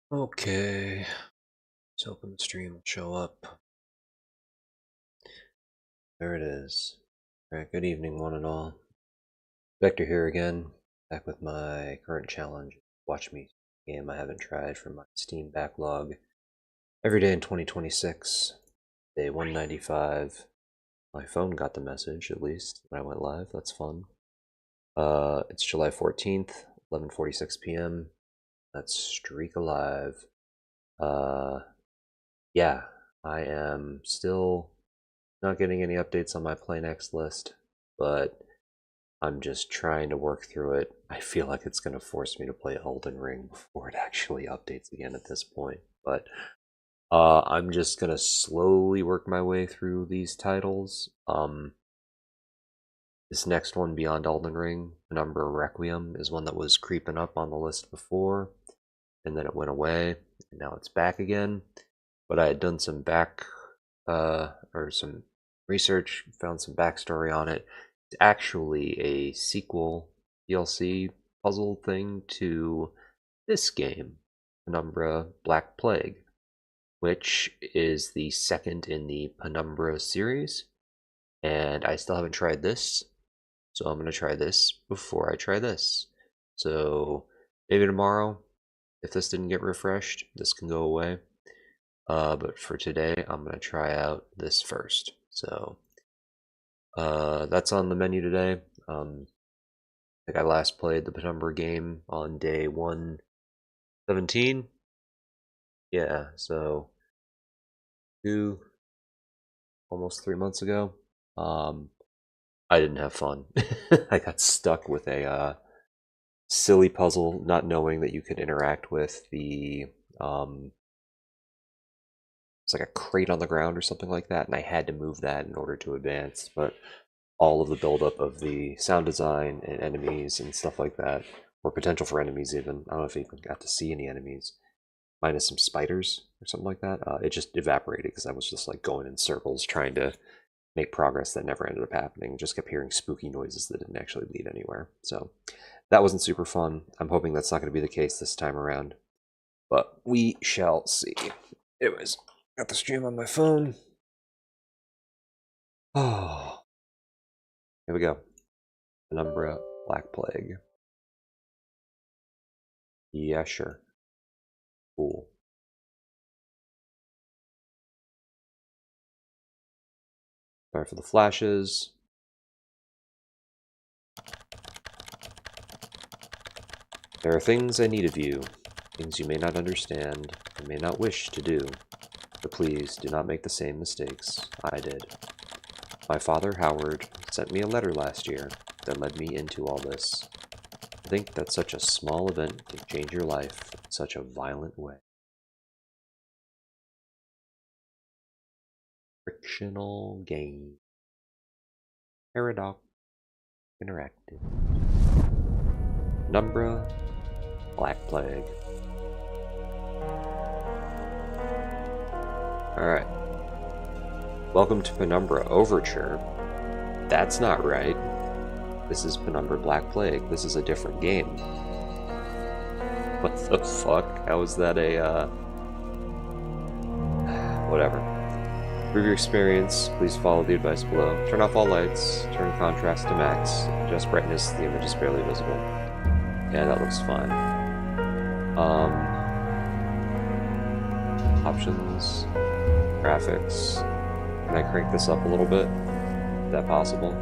Okay, let's hoping the stream will show up. There it is. Alright, good evening, one and all. Vector here again, back with my current challenge. Watch me game I haven't tried from my Steam backlog. Every day in 2026, day 195. My phone got the message, at least, when I went live. That's fun. It's July 14th, 11:46 p.m. That's Streak Alive. Yeah, I am still not getting any updates on my Play Next list, but I'm just trying to work through it. I feel like it's going to force me to play Elden Ring before it actually updates again at this point, but I'm just going to slowly work my way through these titles. This next one, Beyond Elden Ring, Penumbra Requiem, is one that was creeping up on the list before, and then it went away, and now it's back again. But I had done some or some research, found some backstory on it. It's actually a sequel DLC puzzle thing to this game, Penumbra Black Plague, which is the second in the Penumbra series. And I still haven't tried this, so I'm going to try this before I try this. So maybe tomorrow, if this didn't get refreshed, this can go away. But for today, I'm going to try out this first. So that's on the menu today. I think I last played the Penumbra game on day 117. Yeah, so almost 3 months ago. I didn't have fun. I got stuck with a silly puzzle, not knowing that you could interact with the it's like a crate on the ground or something like that, and I had to move that in order to advance. But all of the buildup of the sound design and enemies and stuff like that, or potential for enemies even. I don't know if you even got to see any enemies, minus some spiders or something like that. It just evaporated because I was just like going in circles trying to make progress that never ended up happening. Just kept hearing spooky noises that didn't actually lead anywhere. So that wasn't super fun. I'm hoping that's not going to be the case this time around, but we shall see. Anyways, got the stream on my phone. Oh, here we go. Penumbra Black Plague. Yeah, sure. Cool. Sorry for the flashes. There are things I need of you, things you may not understand and may not wish to do, but please do not make the same mistakes I did. My father, Howard, sent me a letter last year that led me into all this. To think that such a small event can change your life in such a violent way. Frictional game. Paradox Interactive. Penumbra Black Plague. Alright. Welcome to Penumbra Overture. That's not right. This is Penumbra Black Plague. This is a different game. What the fuck? How is that a, whatever. For your experience, please follow the advice below. Turn off all lights, turn contrast to max, adjust brightness, the image is barely visible. Yeah, that looks fine. Options, graphics. Can I crank this up a little bit? Is that possible?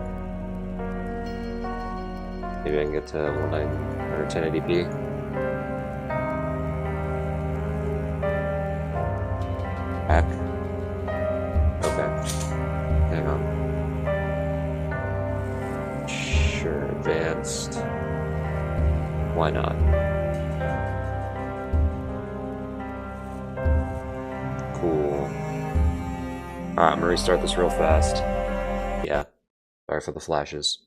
Maybe I can get to 1080p. Back. Okay. Hang on. Sure, advanced. Why not? Cool. Alright, I'm gonna restart this real fast. Yeah. Sorry for the flashes.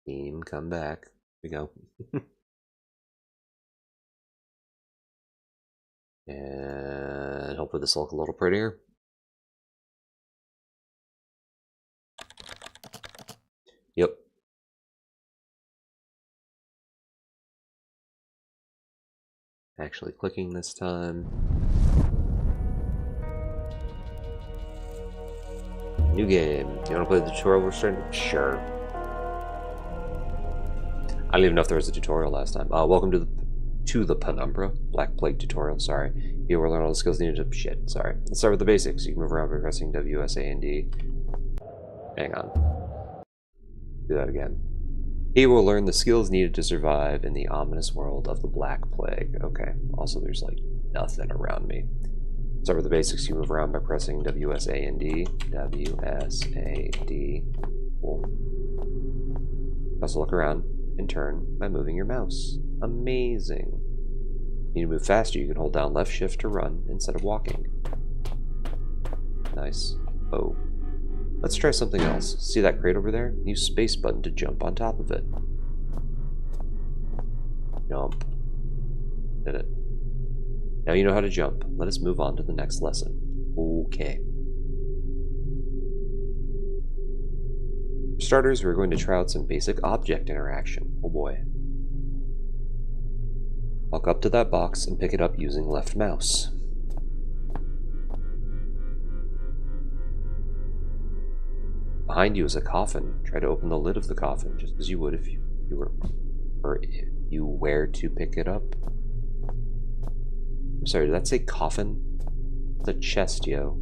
Team, come back. Here we go. And hopefully this will look a little prettier. Yep. Actually clicking this time. New game. You want to play the tutorial we're starting? Sure. I don't even know if there was a tutorial last time. Welcome to the Penumbra Black Plague tutorial. Sorry. You will learn all the skills needed to... Shit, sorry. Let's start with the basics. You can move around by pressing W, S, A, and D. Hang on. Do that again. He will learn the skills needed to survive in the ominous world of the Black Plague. Okay. Also, there's like nothing around me. Start with the basics. You move around by pressing W, S, A, and D. W, S, A, D. Cool. Also look around and turn by moving your mouse. Amazing. You need to move faster. You can hold down left shift to run instead of walking. Nice. Oh. Let's try something else. See that crate over there? Use space button to jump on top of it. Jump. Did it. Now you know how to jump. Let us move on to the next lesson. Okay. For starters, we're going to try out some basic object interaction. Oh boy. Walk up to that box and pick it up using left mouse. Behind you is a coffin. Try to open the lid of the coffin, just as you would if you were, or if you were to pick it up. I'm sorry, did that say coffin? It's a chest, yo.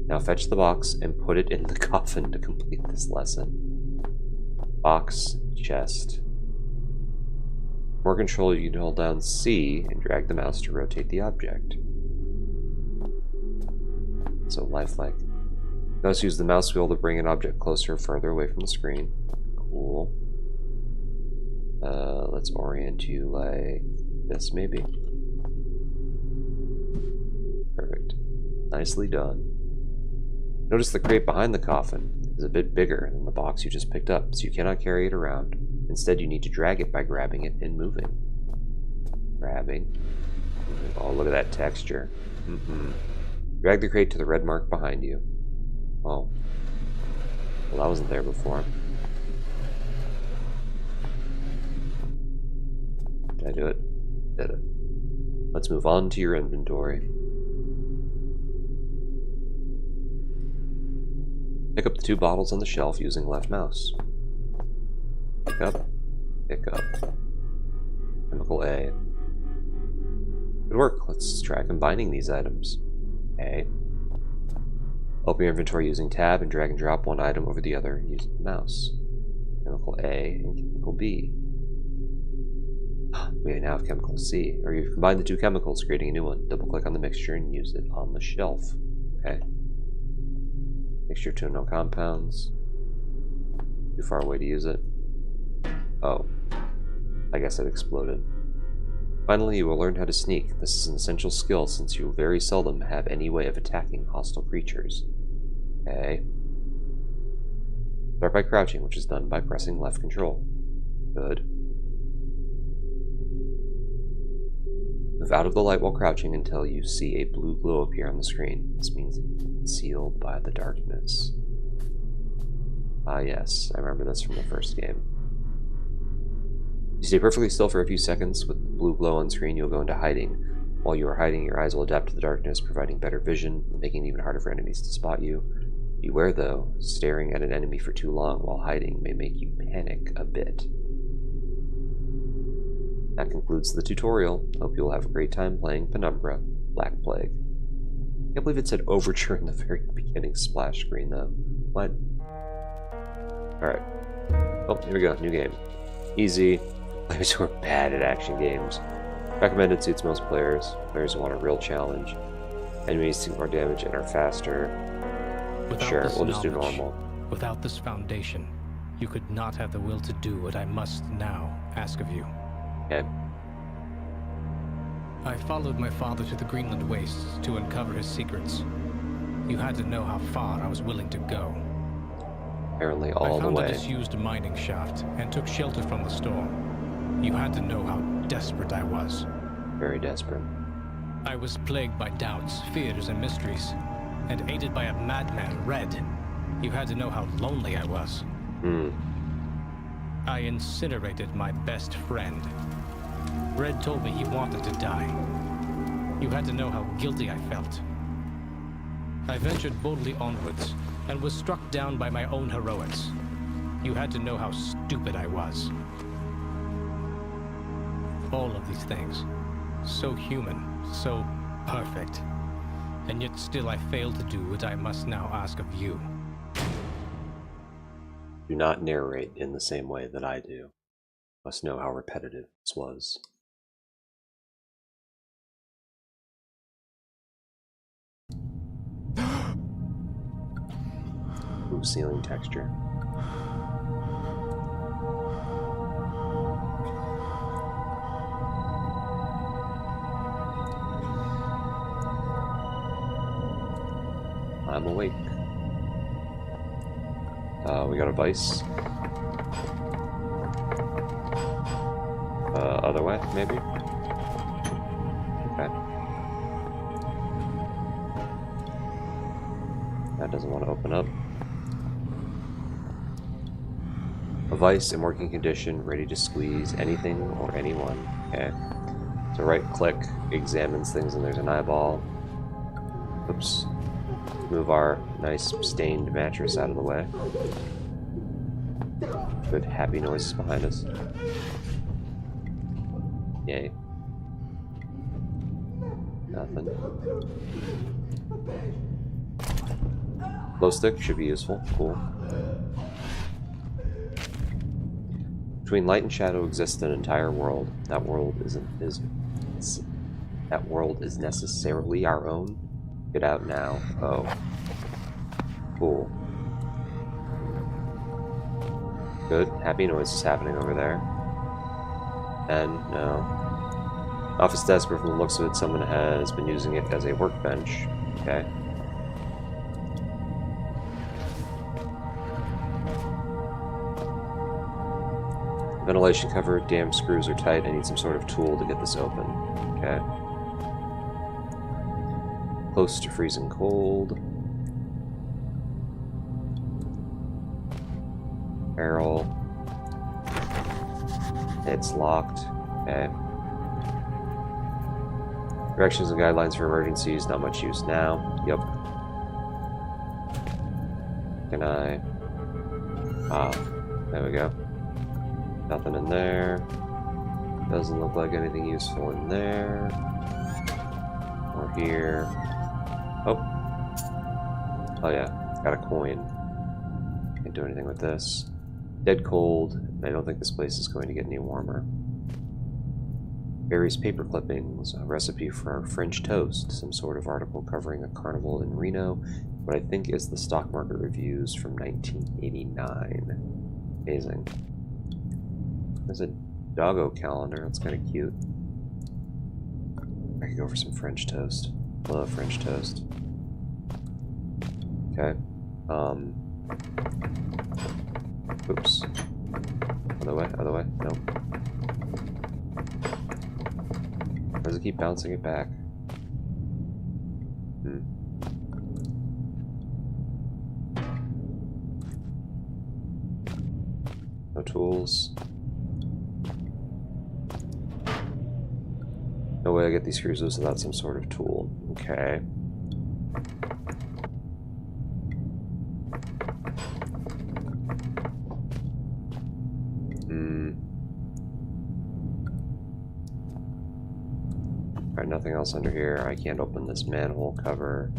Now fetch the box and put it in the coffin to complete this lesson. Box, chest. For more control, you can hold down C and drag the mouse to rotate the object. So lifelike. You also use the mouse wheel to bring an object closer or further away from the screen. Cool. Let's orient you like this, maybe. Perfect. Nicely done. Notice the crate behind the coffin is a bit bigger than the box you just picked up, so you cannot carry it around. Instead, you need to drag it by grabbing it and moving. Grabbing. Oh, look at that texture. Drag the crate to the red mark behind you. Oh. Well, that wasn't there before. Did I do it? Did it. Let's move on to your inventory. Pick up the 2 bottles on the shelf using left mouse. Pick up. Pick up. Chemical A. Good work. Let's try combining these items. A. Open your inventory using tab and drag and drop one item over the other using the mouse. Chemical A and chemical B. We now have chemical C. Or you've combined the 2 chemicals, creating a new one. Double click on the mixture and use it on the shelf. Okay. Mixture to no compounds. Too far away to use it. Oh. I guess it exploded. Finally, you will learn how to sneak. This is an essential skill since you very seldom have any way of attacking hostile creatures. Okay. Start by crouching, which is done by pressing left control. Good. Move out of the light while crouching until you see a blue glow appear on the screen. This means it's concealed by the darkness. Ah yes, I remember this from the first game. You stay perfectly still for a few seconds with the blue glow on screen, you'll go into hiding. While you are hiding, your eyes will adapt to the darkness, providing better vision, making it even harder for enemies to spot you. Beware though, staring at an enemy for too long while hiding may make you panic a bit. That concludes the tutorial. Hope you'll have a great time playing Penumbra Black Plague. I can't believe it said Overture in the very beginning splash screen though. What? Alright. Oh, here we go, new game. Easy. Players who are bad at action games. Recommended, suits most players. Players who want a real challenge. Enemies do more damage and are faster. Sure, we'll just do normal. Without this foundation, you could not have the will to do what I must now ask of you. Okay. I followed my father to the Greenland wastes to uncover his secrets. You had to know how far I was willing to go. Apparently all the way. I found a disused mining shaft and took shelter from the storm. You had to know how desperate I was. Very desperate. I was plagued by doubts, fears, and mysteries, and aided by a madman, Red. You had to know how lonely I was. I incinerated my best friend. Red told me he wanted to die. You had to know how guilty I felt. I ventured boldly onwards, and was struck down by my own heroics. You had to know how stupid I was. All of these things. So human, so perfect. And yet still I failed to do what I must now ask of you. Do not narrate in the same way that I do. Must know how repetitive this was. Ooh, ceiling texture. I'm awake. We got a vice. Other way, maybe? Okay. That doesn't want to open up. A vice in working condition, ready to squeeze anything or anyone. Okay. So right click examines things and there's an eyeball. Oops. Move our nice stained mattress out of the way. Good happy noises behind us. Yay. Nothing. Glow stick should be useful. Cool. Between light and shadow exists an entire world. That world that world is necessarily our own. Get out now. Oh. Cool. Good. Happy noises happening over there. And no. Office desk, but from the looks of it, someone has been using it as a workbench. Okay. Ventilation cover, damn screws are tight. I need some sort of tool to get this open. Okay. Close to freezing cold. Barrel. It's locked. Okay. Directions and guidelines for emergencies, not much use now. Yep. Can I... Ah, there we go. Nothing in there. Doesn't look like anything useful in there. Or here. Oh. Oh yeah, got a coin. Can't do anything with this. Dead cold. I don't think this place is going to get any warmer. Various paper clippings, a recipe for French toast, some sort of article covering a carnival in Reno, what I think is the stock market reviews from 1989. Amazing. There's a doggo calendar, that's kind of cute. I could go for some French toast. Love French toast. Okay. Oops. Other way, other way. Nope. Why does it keep bouncing it back? No tools. No way I get these screws loose without some sort of tool. Okay. Alright, nothing else under here. I can't open this manhole cover.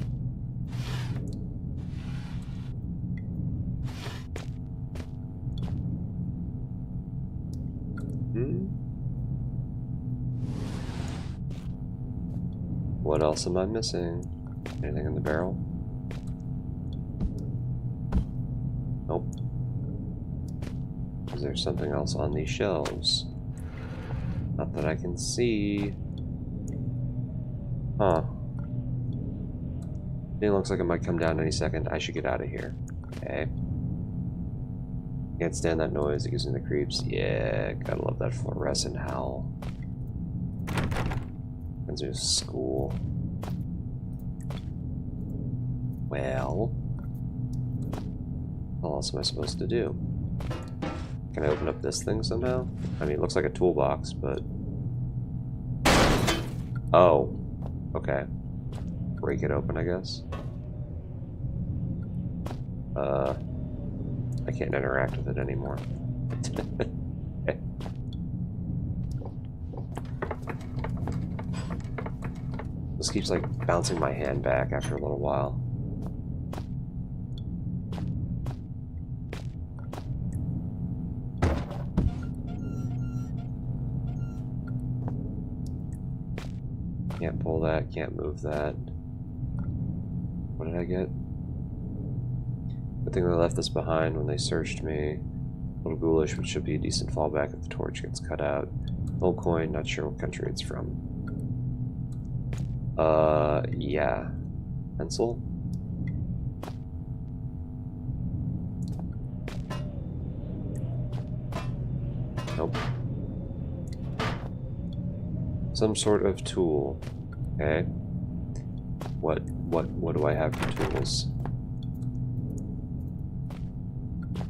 What else am I missing? Anything in the barrel? Nope. Is there something else on these shelves? Not that I can see. Huh. It looks like it might come down any second. I should get out of here. Okay. Can't stand that noise. It gives me the creeps. Yeah, gotta love that fluorescent howl. There's school. Well, what else am I supposed to do? Can I open up this thing somehow? I mean, it looks like a toolbox, but... Oh. Okay. Break it open, I guess. I can't interact with it anymore. Okay. This keeps, like, bouncing my hand back after a little while. Can't pull that, can't move that. What did I get? Good thing they left this behind when they searched me. A little ghoulish, but should be a decent fallback if the torch gets cut out. Old coin, not sure what country it's from. Yeah. Pencil? Nope. Some sort of tool. Okay. What do I have for tools?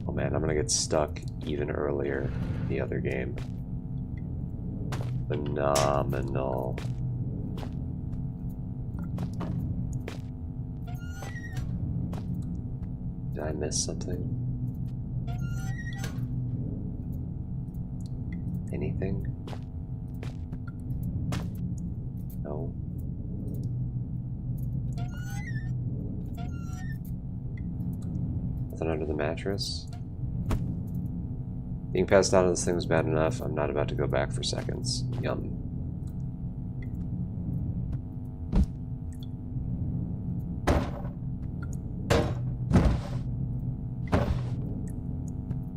Oh man, I'm gonna get stuck even earlier in the other game. Phenomenal. Did I miss something? Anything? No. Nothing under the mattress? Being passed out on this thing was bad enough. I'm not about to go back for seconds. Yum.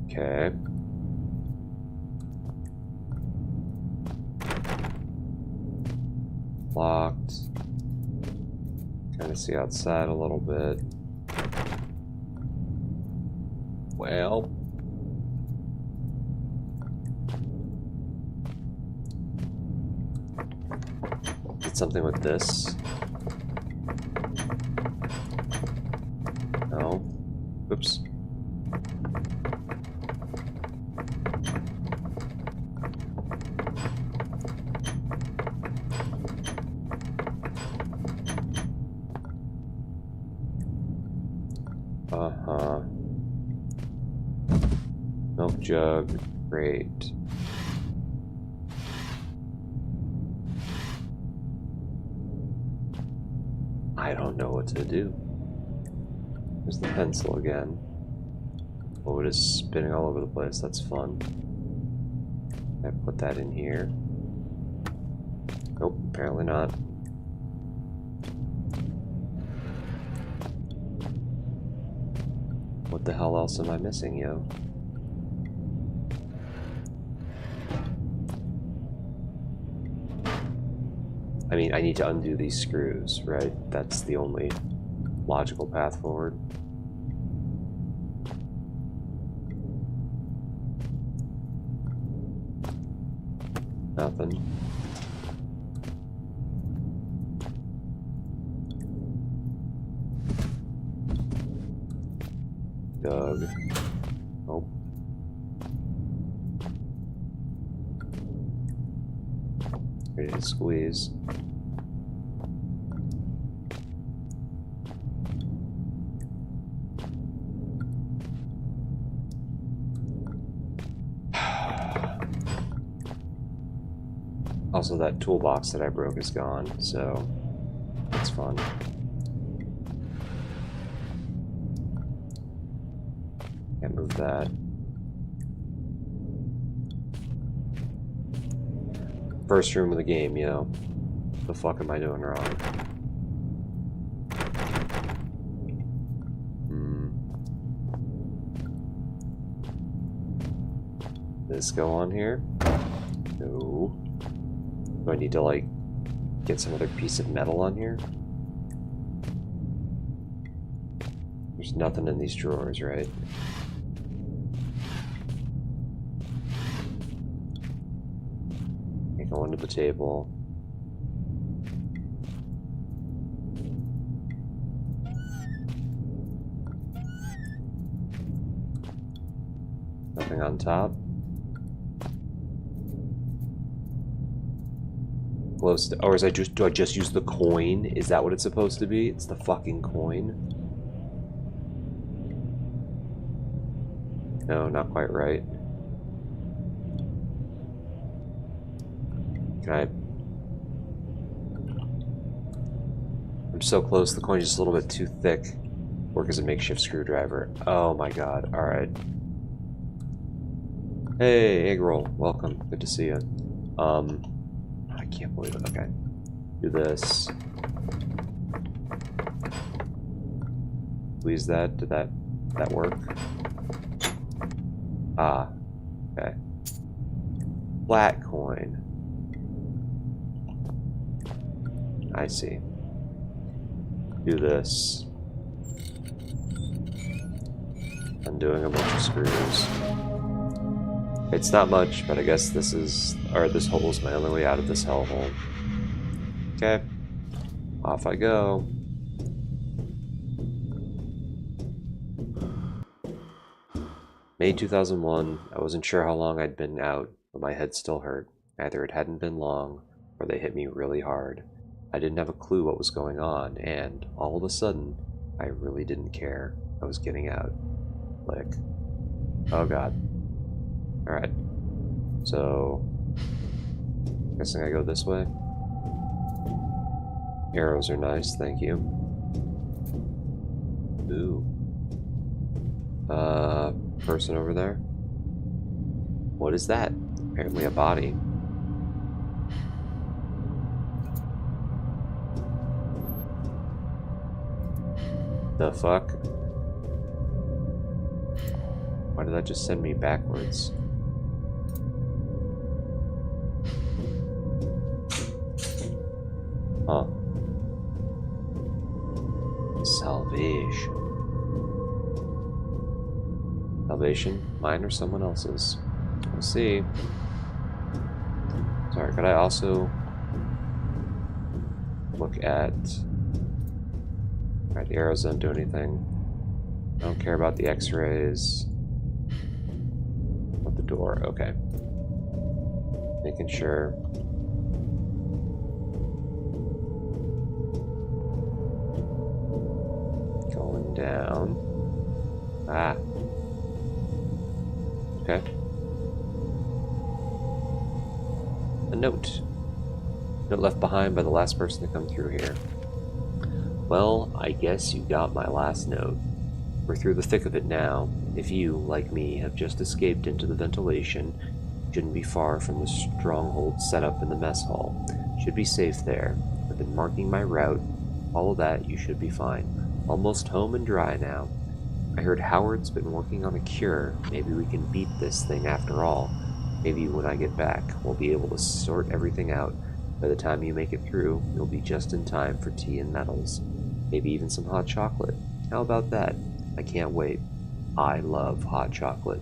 Okay. Locked. Kind of see outside a little bit. Well. Did something with this? No. Oops. Uh-huh. Milk jug. Great. I don't know what to do. There's the pencil again. Oh, it is spinning all over the place. That's fun. I put that in here. Nope, apparently not. What the hell else am I missing, yo? I mean, I need to undo these screws, right? That's the only logical path forward. Nothing. Doug. Nope. Ready to squeeze. Also, that toolbox that I broke is gone, so that's fun. Can't move that. First room of the game, yo. What the fuck am I doing wrong? Did this go on here? No. Do I need to, like, get some other piece of metal on here? There's nothing in these drawers, right? Okay, go into the table. Nothing on top. Close to, or do I just use the coin? Is that what it's supposed to be? It's the fucking coin? No, not quite right. Can I... I'm so close, the coin's just a little bit too thick. Work as a makeshift screwdriver. Oh my god, alright. Hey, egg roll, welcome, good to see you. I can't believe it, okay. Do this. Squeeze that, did that work? Ah, okay. Flat coin. I see. Do this. Undoing a bunch of screws. It's not much, but I guess this is, or this hole is my only way out of this hellhole. Okay. Off I go. May 2001. I wasn't sure how long I'd been out, but my head still hurt. Either it hadn't been long, or they hit me really hard. I didn't have a clue what was going on, and all of a sudden, I really didn't care. I was getting out. Click. Oh god. Alright. So, guessing I go this way. Arrows are nice, thank you. Ooh. Person over there? What is that? Apparently a body. The fuck? Why did that just send me backwards? Huh. Salvation. Salvation? Mine or someone else's? We'll see. Sorry, could I also look at... Alright, the arrows don't do anything. I don't care about the x-rays. What the door? Okay. Making sure. Going down. Ah. Okay. A note. Note left behind by the last person to come through here. Well, I guess you got my last note. We're through the thick of it now. If you, like me, have just escaped into the ventilation, you shouldn't be far from the stronghold set up in the mess hall. Should be safe there. I've been marking my route. Follow that, you should be fine. Almost home and dry now. I heard Howard's been working on a cure. Maybe we can beat this thing after all. Maybe when I get back, we'll be able to sort everything out. By the time you make it through, you'll be just in time for tea and metals. Maybe even some hot chocolate. How about that? I can't wait. I love hot chocolate.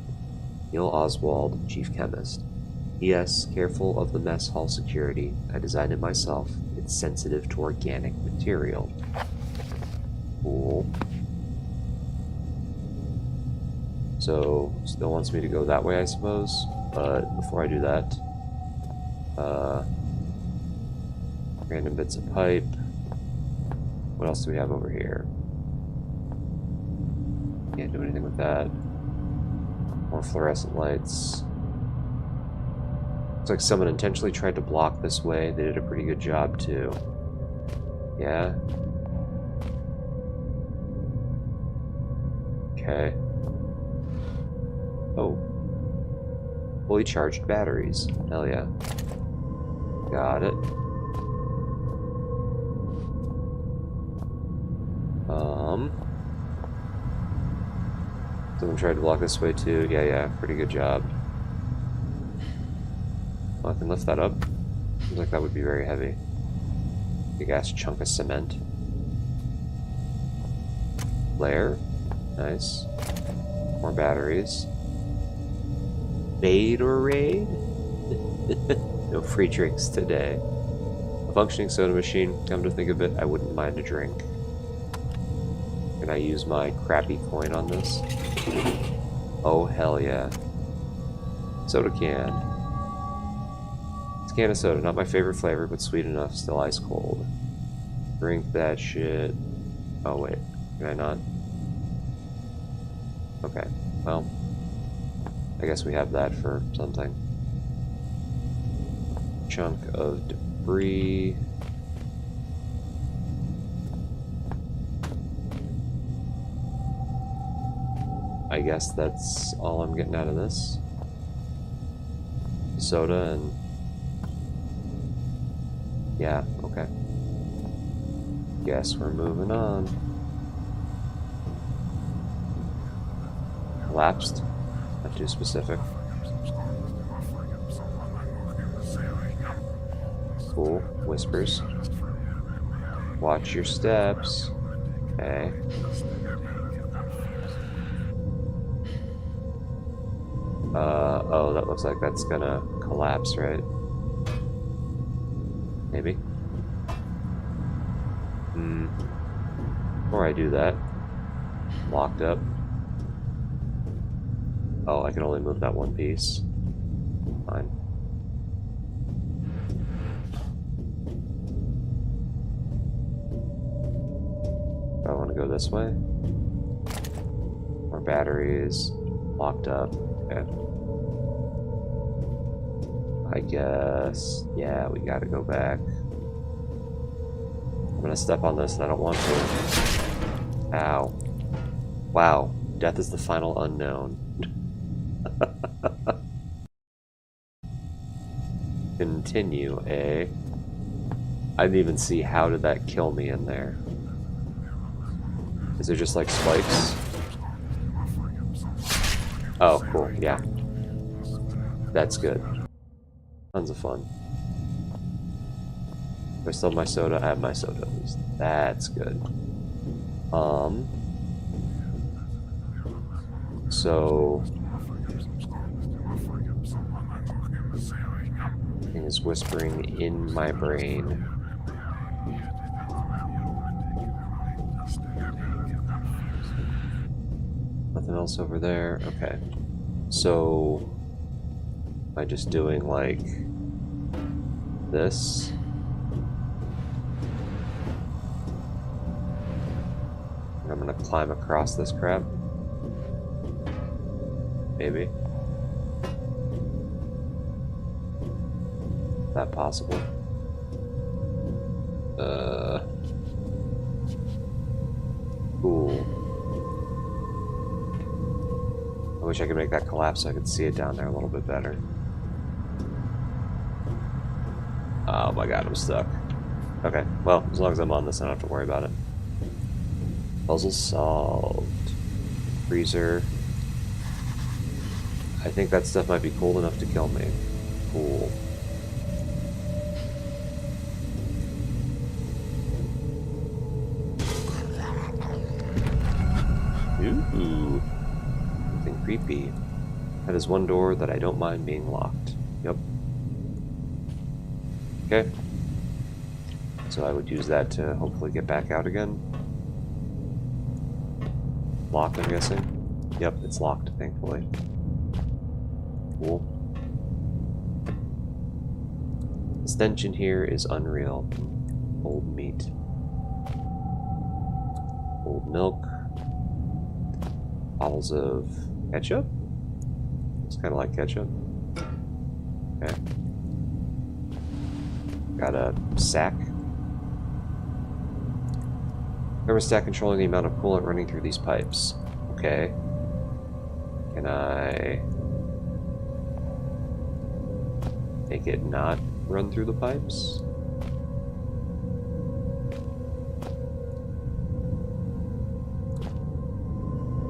Neil Oswald, Chief Chemist. P.S. Careful of the mess hall security. I designed it myself. It's sensitive to organic material. Cool. So, still wants me to go that way, I suppose. But before I do that, random bits of pipe. What else do we have over here? Can't do anything with that. More fluorescent lights. Looks like someone intentionally tried to block this way. They did a pretty good job, too. Yeah? Okay. Oh. Fully charged batteries. Hell yeah. Got it. Someone tried to block this way too. Yeah, pretty good job. Well, I can lift that up. Seems like that would be very heavy. Big ass chunk of cement. Flare. Nice. More batteries. Bait or raid? No free drinks today. A functioning soda machine. Come to think of it, I wouldn't mind a drink. Can I use my crappy coin on this? Oh, hell yeah. Soda can. It's a can of soda. Not my favorite flavor, but sweet enough. Still ice cold. Drink that shit. Oh, wait. Can I not? Okay. Well, I guess we have that for something. Chunk of debris. I guess that's all I'm getting out of this. Soda and... yeah, okay. Guess we're moving on. Collapsed? Not too specific. Cool. Whispers. Watch your steps. Okay. Oh, that looks like that's gonna collapse, right? Maybe? Before I do that, locked up. Oh, I can only move that one piece. Fine. Do I want to go this way? More batteries. Locked up. Okay. I guess... yeah, we gotta go back. I'm gonna step on this and I don't want to. Ow. Wow. Death is the final unknown. Continue, eh? I didn't even see how did that kill me in there. Is there just like spikes? Oh, cool, yeah. That's good. Tons of fun. I still have my soda, I have my soda at least. That's good. So... something is whispering in my brain. Nothing else over there. Okay. So... am I just doing like... this? And I'm gonna climb across this crap? Maybe. Is that possible? Cool. I wish I could make that collapse so I could see it down there a little bit better. Oh my god, I'm stuck. Okay, well, as long as I'm on this, I don't have to worry about it. Puzzle solved. Freezer. I think that stuff might be cold enough to kill me. Cool. Ooh. Something creepy. That is one door that I don't mind being locked. Yep. Okay. So I would use that to hopefully get back out again. Locked, I'm guessing. Yep, it's locked, thankfully. Cool. The stench in here is unreal. Old meat. Old milk. Bottles of ketchup? It's kind of like ketchup. Okay. Got a sack. Thermostat controlling the amount of coolant running through these pipes. Okay. Can I make it not run through the pipes?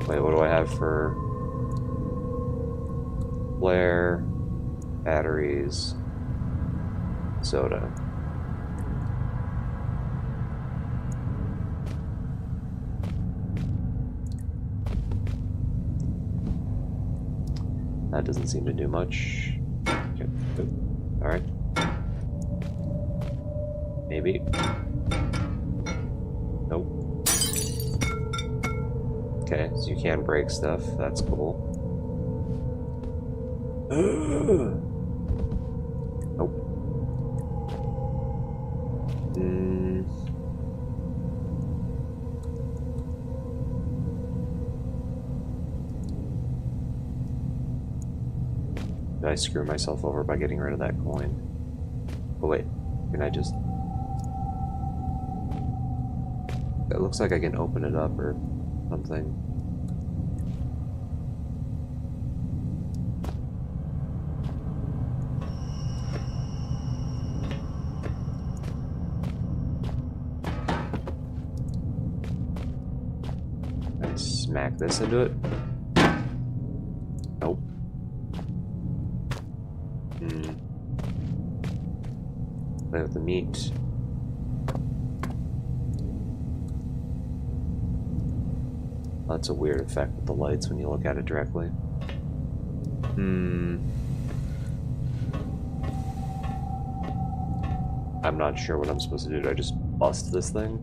Wait, what do I have for Ware, batteries, soda? That doesn't seem to do much. Okay. Alright. Maybe. Nope. Okay, so you can break stuff. That's cool. Nope. Did I screw myself over by getting rid of that coin? Oh wait, can I just... It looks like I can open it up or something. I smack this into it. Nope. Play with the meat. That's a weird effect with the lights when you look at it directly. I'm not sure what I'm supposed to do. Do I just bust this thing?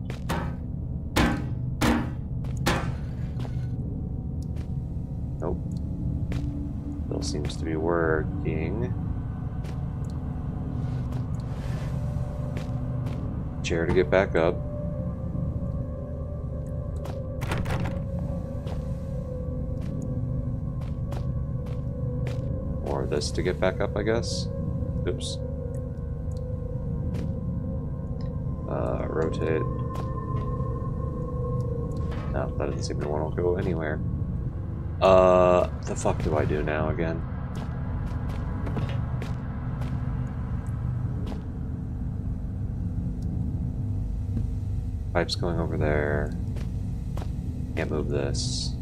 Nope. Still seems to be working. Chair to get back up. Or this to get back up, I guess. Oops. Rotate. No, that doesn't seem to want to go anywhere. The fuck do I do now again? Pipe's going over there. Can't move this.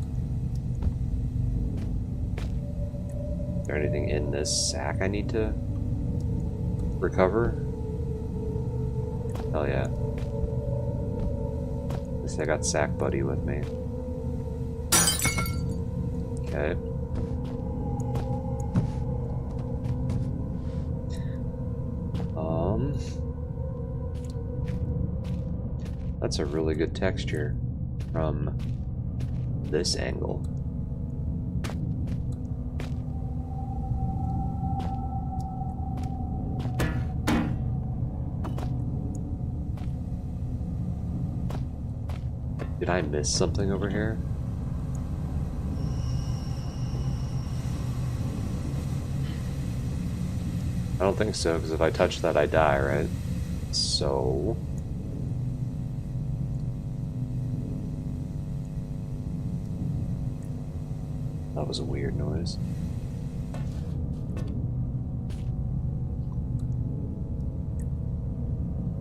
Is there anything in this sack I need to recover? Hell yeah. At least I got Sack Buddy with me. Okay. That's a really good texture from this angle. Did I miss something over here? I don't think so, because if I touch that, I die, right? So... that was a weird noise.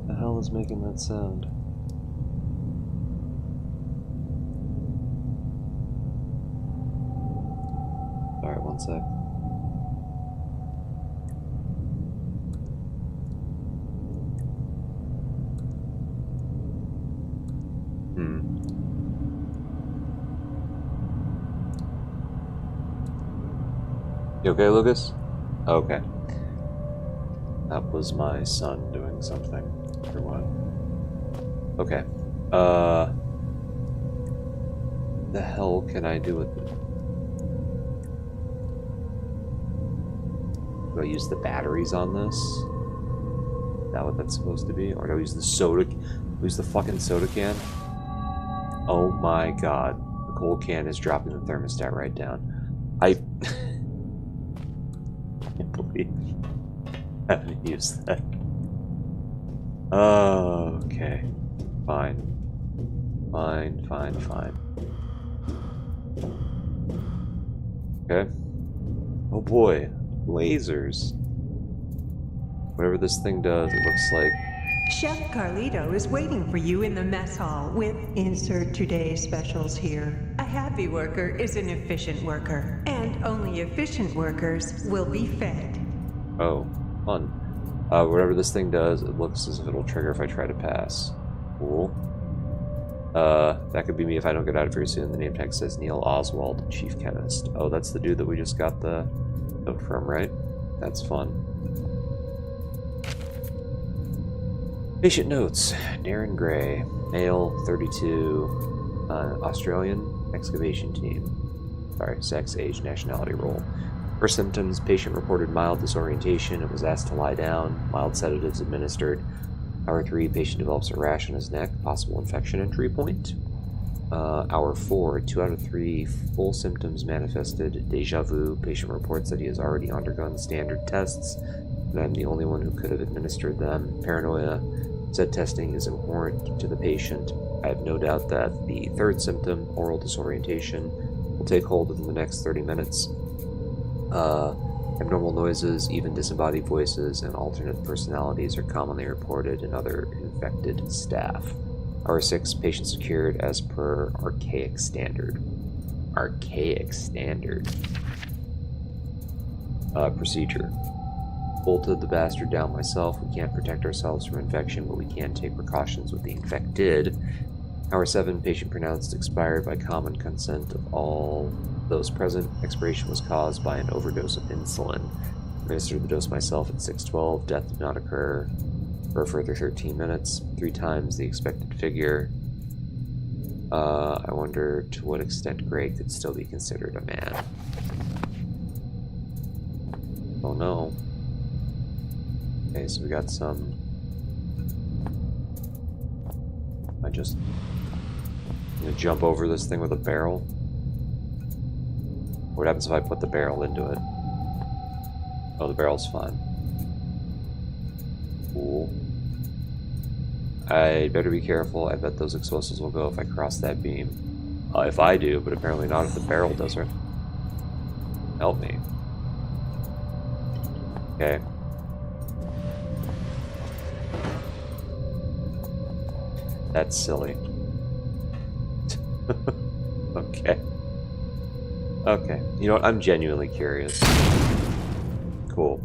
The hell is making that sound? Alright, one sec. You okay, Lucas? Okay. That was my son doing something. For what? Okay. The hell can I do with it? Do I use the batteries on this? Is that what that's supposed to be? Or do I use the soda? Use the fucking soda can? Oh my god. The cold can is dropping the thermostat right down. I can't believe I haven't used that. Oh, okay. Fine. Fine, fine, fine. Okay. Oh boy. Lasers. Whatever this thing does, it looks like... Chef Carlito is waiting for you in the mess hall with insert today's specials here. A happy worker is an efficient worker, and only efficient workers will be fed. Oh, fun. Whatever this thing does, it looks as if it'll trigger if I try to pass. Cool. That could be me if I don't get out of here soon. The name tag says Neil Oswald, Chief Chemist. Oh, that's the dude that we just got the note from, right? That's fun. Patient notes. Darren Gray, male, 32, Australian excavation team. Sorry, sex, age, nationality, role. For symptoms, patient reported mild disorientation and was asked to lie down. Mild sedatives administered. Hour 3, patient develops a rash on his neck, possible infection entry point. Hour 4, 2 out of 3 full symptoms manifested. Deja vu, patient reports that he has already undergone standard tests, and I'm the only one who could have administered them. Paranoia, said testing is abhorrent to the patient. I have no doubt that the third symptom, oral disorientation, will take hold within the next 30 minutes. Abnormal noises, even disembodied voices, and alternate personalities are commonly reported in other infected staff. Hour 6, patient secured as per archaic standard. Archaic standard. Procedure. Bolted the bastard down myself. We can't protect ourselves from infection, but we can take precautions with the infected. Hour 7, patient pronounced expired by common consent of all those present. Expiration was caused by an overdose of insulin. Administered the dose myself at 6:12. Death did not occur for a further 13 minutes, 3 times the expected figure. I wonder to what extent Greg could still be considered a man. Oh no. Okay, so we got some... I just... I'm gonna jump over this thing with a barrel. What happens if I put the barrel into it? Oh, the barrel's fine. Cool. I better be careful. I bet those explosives will go if I cross that beam. If I do, but apparently not if the barrel does it. Help me. Okay. That's silly. Okay. Okay. You know what? I'm genuinely curious. Cool.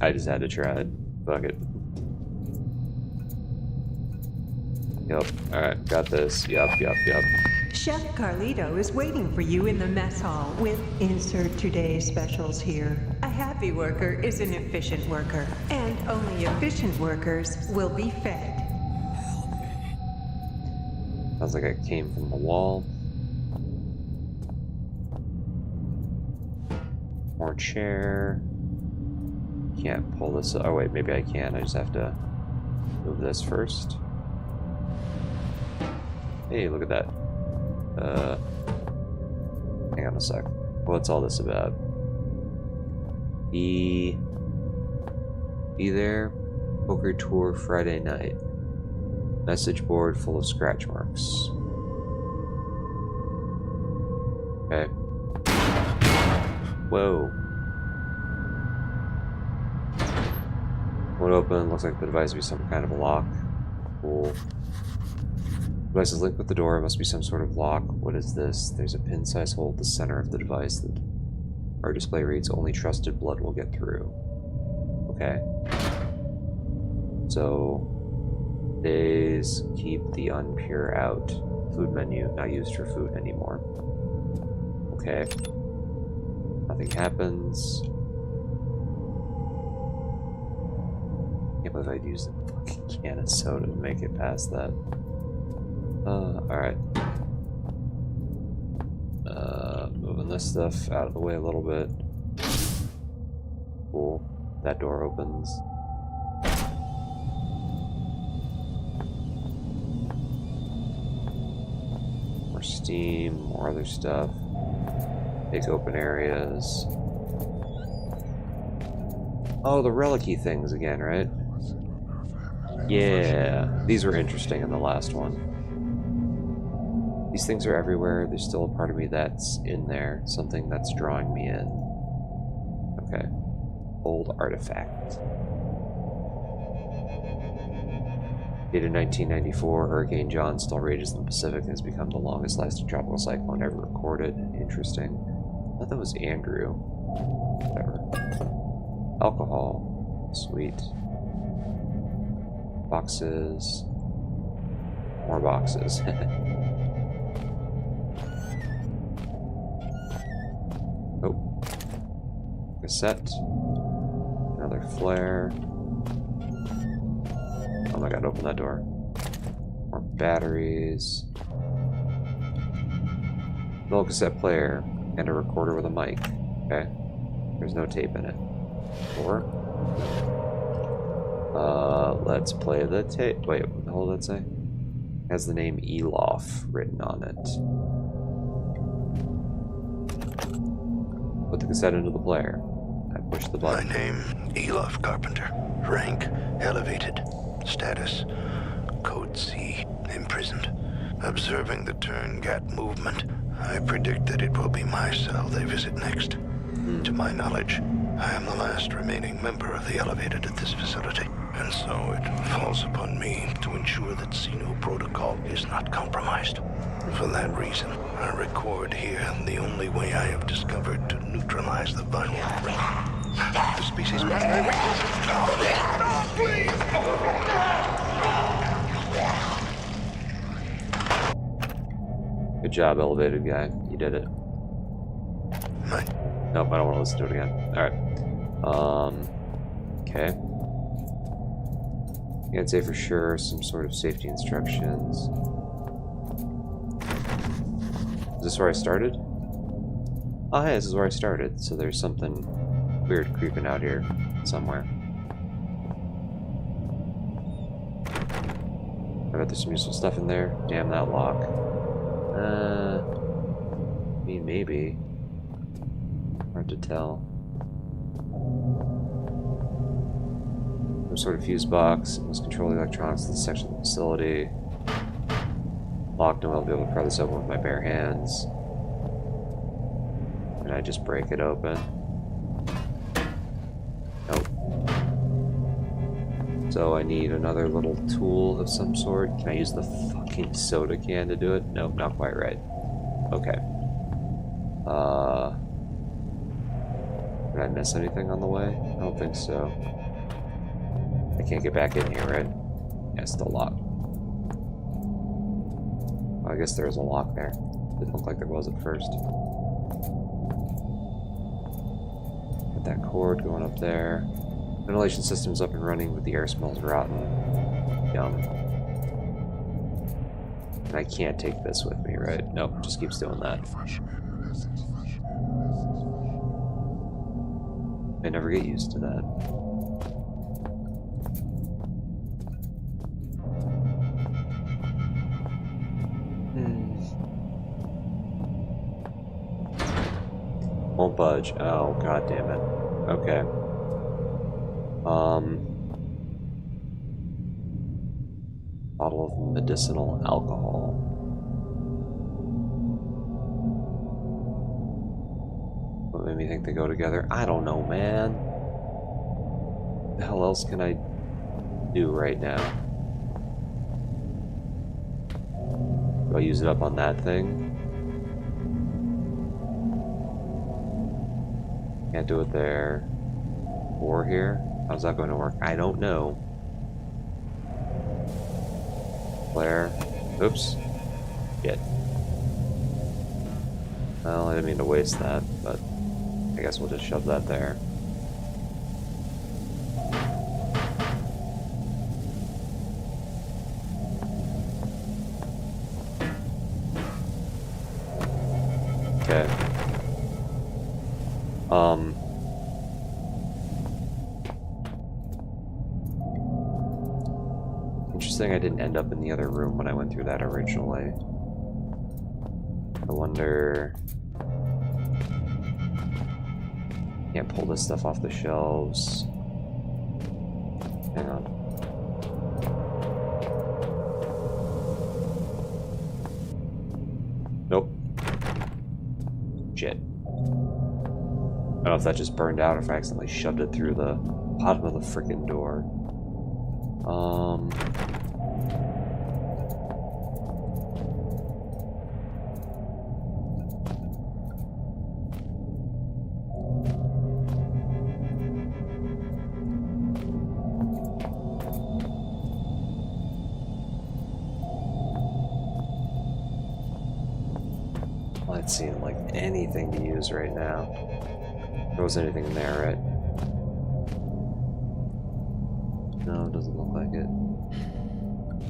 I just had to try it. Fuck it. Yep. Alright, got this. Yep. Chef Carlito is waiting for you in the mess hall with insert today's specials here. A happy worker is an efficient worker, and only efficient workers will be fed. Sounds like it came from the wall. More chair. Can't pull this. Oh wait, maybe I can. I just have to move this first. Hey, look at that. Hang on a sec. What's all this about? Be there. Poker tour Friday night. Message board full of scratch marks. Okay. Whoa. Would open. Looks like the device would be some kind of a lock. Cool. Device is linked with the door. It must be some sort of lock. What is this? There's a pin-size hole at the center of the device that our display reads only trusted blood will get through. Okay. So days keep the unpure out. Food menu not used for food anymore. Okay. Nothing happens. Can't believe I'd use a fucking can of soda to make it past that. Alright. Moving this stuff out of the way a little bit. Cool. That door opens. More steam, more other stuff. Big open areas. Oh, the relic-y things again, right? Yeah, these were interesting in the last one. These things are everywhere. There's still a part of me that's in there. Something that's drawing me in. Okay. Old artifact. Dated 1994, Hurricane John still rages in the Pacific and has become the longest lasting tropical cyclone ever recorded. Interesting. I thought that was Andrew. Whatever. Alcohol. Sweet. Boxes. More boxes. Oh. Cassette. Another flare. Oh my god, open that door. More batteries. Little cassette player. And a recorder with a mic. Okay. There's no tape in it. Or let's play the tape. Wait, what the hell did that say? It has the name Elof written on it. Put the cassette into the player. I push the button. My name, Elof Carpenter. Rank, elevated. Status, Code C, imprisoned. Observing the turn-gat movement, I predict that it will be my cell they visit next. To my knowledge, I am the last remaining member of the Elevated at this facility, and so it falls upon me to ensure that Xeno protocol is not compromised. For that reason, I record here the only way I have discovered to neutralize the vinyl ring. The species... No, please! Good job, Elevated guy. You did it. Nope, I don't want to listen to it again. Alright. Okay. Can't say for sure. Some sort of safety instructions. Is this where I started? Oh, hey, this is where I started. So there's something weird creeping out here somewhere. I bet there's some useful stuff in there. Damn that lock. I mean, maybe. Hard to tell. Some sort of fuse box. Must control the electronics in this section of the facility. Locked, and I'll be able to pry this open with my bare hands. And I just break it open. Nope. So I need another little tool of some sort. Can I use the fucking soda can to do it? Nope, not quite right. Okay. Did I miss anything on the way? I don't think so. I can't get back in here, right? Yeah, it's still locked. Well, I guess there was a lock there. Didn't look like there was at first. Got that cord going up there. Ventilation system's up and running, but the air smells rotten. Yum. And I can't take this with me, right? Nope, just keeps doing that. I never get used to that. Won't budge. Oh, god damn it. Okay. Bottle of medicinal alcohol. What made me think they go together? I don't know, man. What the hell else can I do right now? Do I use it up on that thing? Can't do it there. Or here? How's that going to work? I don't know. Flare. Oops. Shit. Well, I didn't mean to waste that, but I guess we'll just shove that there. Okay. Interesting, I didn't end up in the other room when I went through that originally. I wonder... Can't pull this stuff off the shelves. Hang on. Nope. Shit. I don't know if that just burned out or if I accidentally shoved it through the bottom of the frickin' door. Not seeing like anything to use right now. There wasn't anything in there, right? No, it doesn't look like it.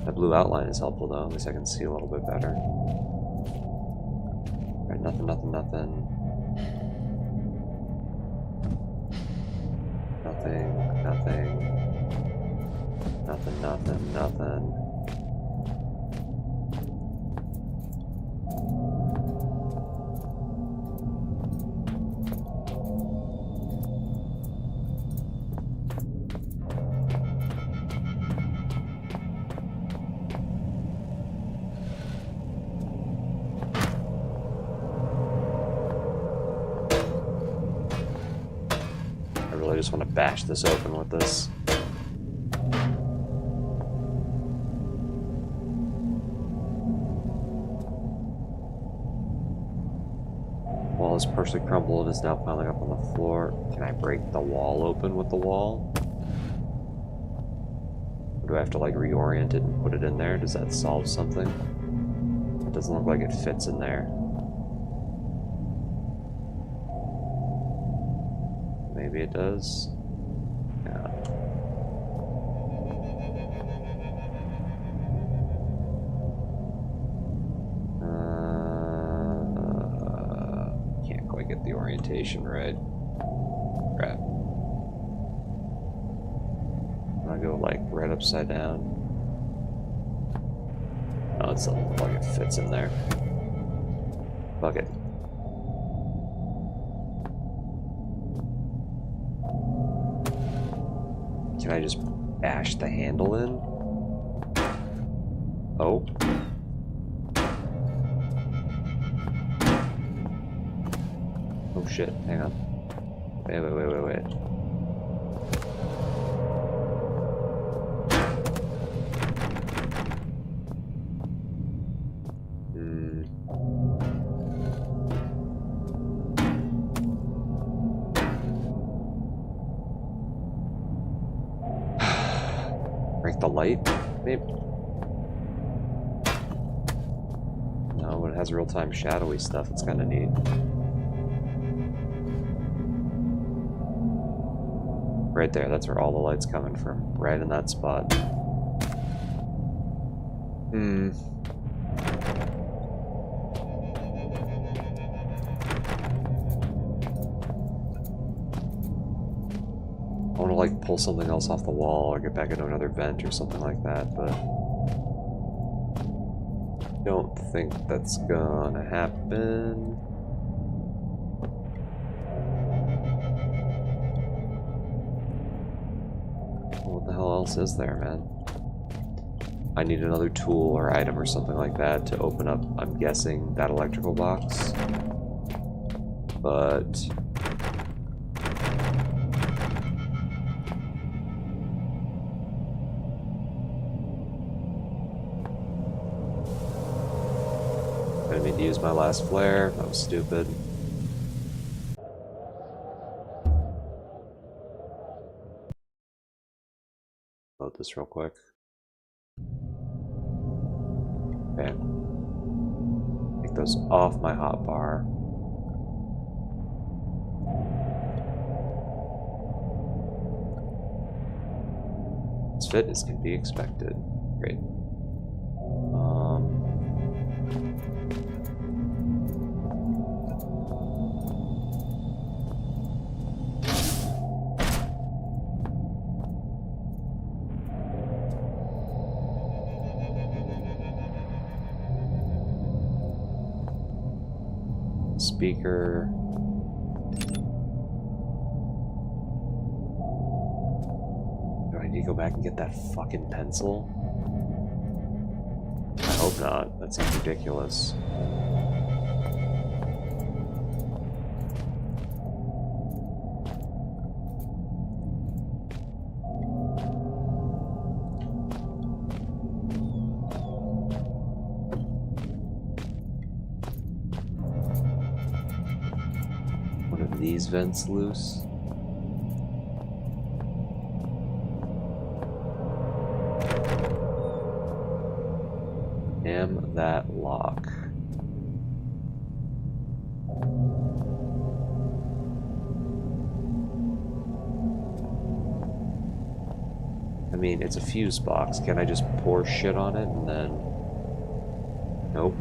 That blue outline is helpful though, at least I can see a little bit better. Alright, nothing. Nothing, nothing, nothing. I just want to bash this open with this. Wall is partially crumbled and is now piling up on the floor. Can I break the wall open with the wall? Or do I have to like reorient it and put it in there? Does that solve something? It doesn't look like it fits in there. Maybe it does. Yeah. Can't quite get the orientation right. Crap. I'm gonna go like right upside down. Oh, it doesn't look like it fits in there. Fuck it. Can I just bash the handle in? Oh. Oh shit, hang on. Wait. Break the light, maybe? No, but it has real-time shadowy stuff. It's kind of neat. Right there, that's where all the light's coming from. Right in that spot. I want to like pull something else off the wall or get back into another vent or something like that, but don't think that's gonna happen. What the hell else is there, man? I need another tool or item or something like that to open up, I'm guessing, that electrical box. But I didn't mean to use my last flare. That was stupid. Load this real quick. Okay. Take those off my hotbar. This fitness can be expected. Great. Speaker. Do I need to go back and get that fucking pencil? I hope not. That seems ridiculous. These vents loose. Damn that lock. I mean, it's a fuse box. Can I just pour shit on it and then... Nope.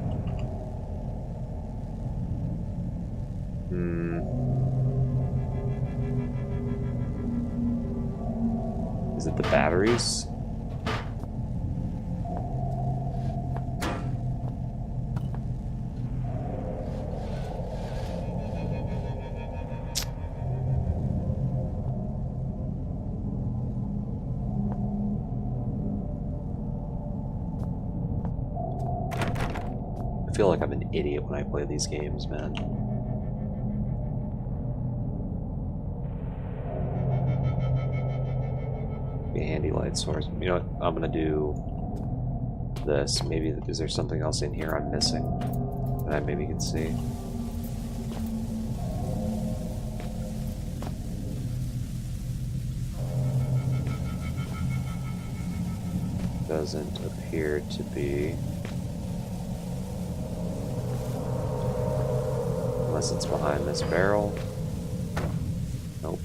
Is it the batteries? feel like I'm an idiot when I play these games, man. Be a handy light source. You know what? I'm gonna do this. Maybe is there something else in here I'm missing that I maybe can see? Doesn't appear to be. Unless it's behind this barrel. Nope.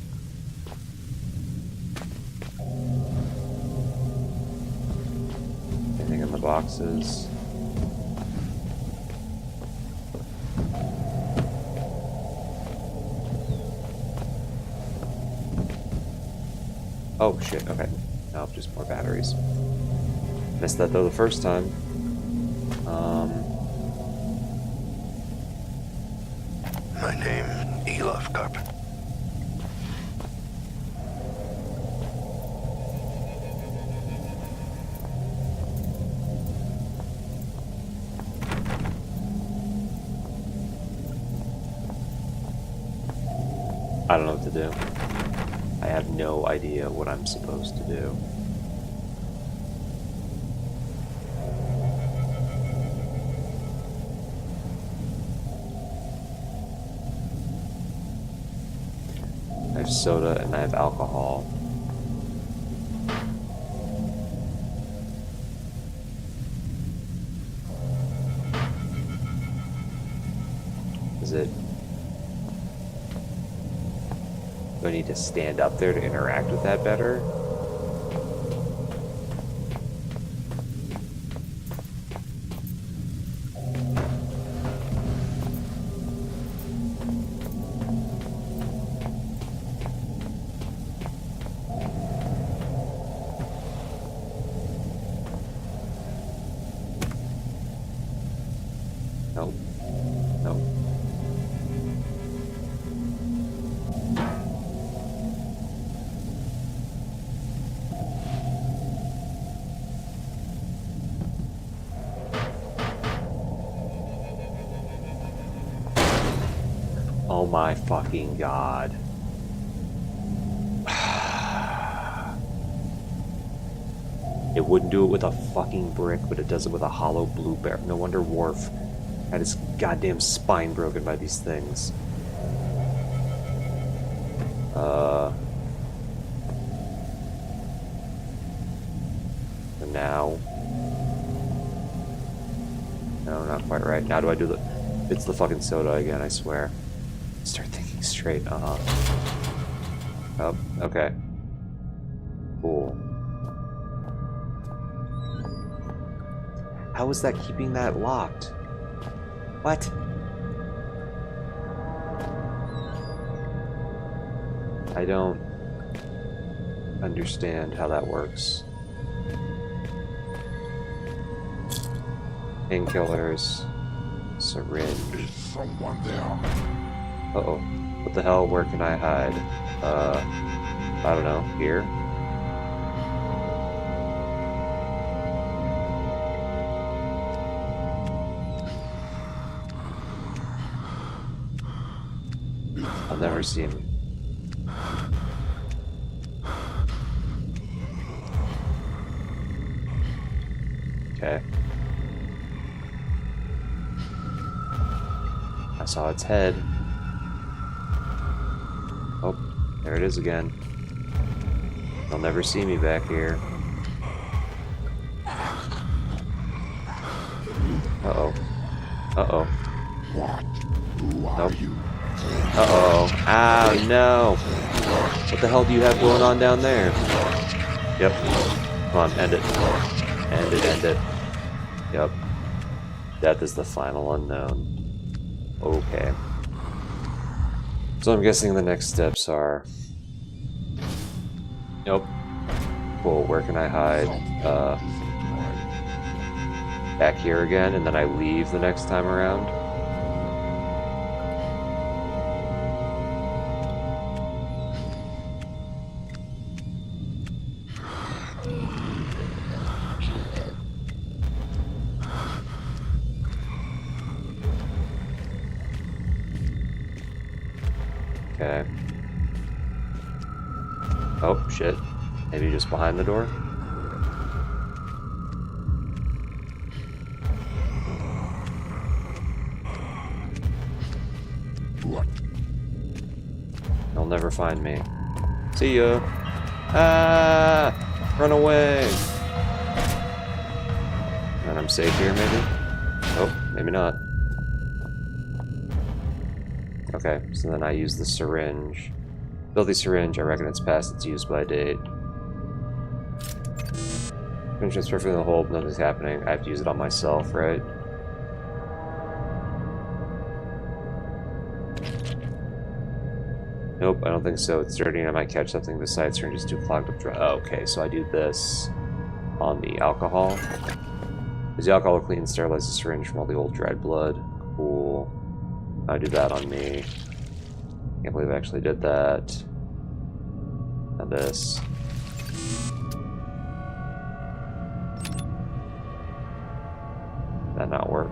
Anything in the boxes? Oh shit, okay. No, just more batteries. Missed that though the first time. My name, Elof Carpenter. I don't know what to do. I have no idea what I'm supposed to do. I have soda and I have alcohol. Is it... Do I need to stand up there to interact with that better? Nope. Nope. Oh my fucking god. It wouldn't do it with a fucking brick, but it does it with a hollow blue bear. No wonder Worf had his goddamn spine broken by these things. And now... No, not quite right. Now do I do the... It's the fucking soda again, I swear. Start thinking straight, Oh, okay. Cool. How is that keeping that locked? What? I don't understand how that works. Painkillers. Syringe. Is someone there? Uh-oh. What the hell? Where can I hide? I don't know. Here? I'll never see him. Okay. I saw its head. Oh, there it is again. They'll never see me back here. Uh-oh. Uh-oh. What? Who are Nope. you? Uh-oh. Ow, no! What the hell do you have going on down there? Yep. Come on, end it. End it, end it. Yep. Death is the final unknown. Okay. So I'm guessing the next steps are... Nope. Cool, where can I hide? Back here again, and then I leave the next time around? Oh, shit. Maybe just behind the door? What? They'll never find me. See ya! Ah! Run away! And I'm safe here, maybe? Oh, maybe not. Okay, so then I use the syringe. Filthy syringe, I reckon it's past its use by date. Syringe is perfectly in the hole, nothing's happening. I have to use it on myself, right? Nope, I don't think so. It's dirty and I might catch something besides syringe is too clogged up dry. Oh, okay, so I do this on the alcohol. Because the alcohol will clean and sterilize the syringe from all the old dried blood. Cool. I do that on me. Can't believe I actually did that. And this. That not work.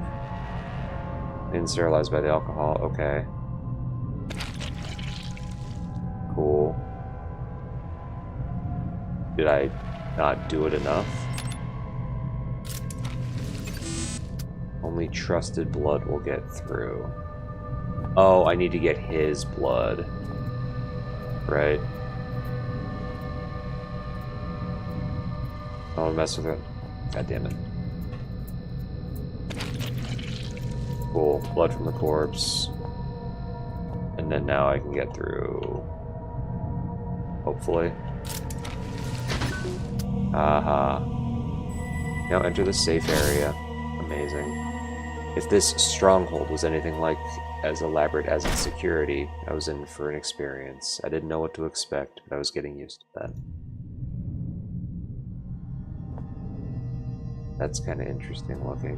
And sterilized by the alcohol. Okay. Cool. Did I not do it enough? Only trusted blood will get through. Oh, I need to get his blood. Right. I don't mess with it. God damn it. Cool. Blood from the corpse. And then now I can get through. Hopefully. Aha. Now enter the safe area. Amazing. If this stronghold was anything like as elaborate as its security, I was in for an experience. I didn't know what to expect, but I was getting used to that. That's kind of interesting looking.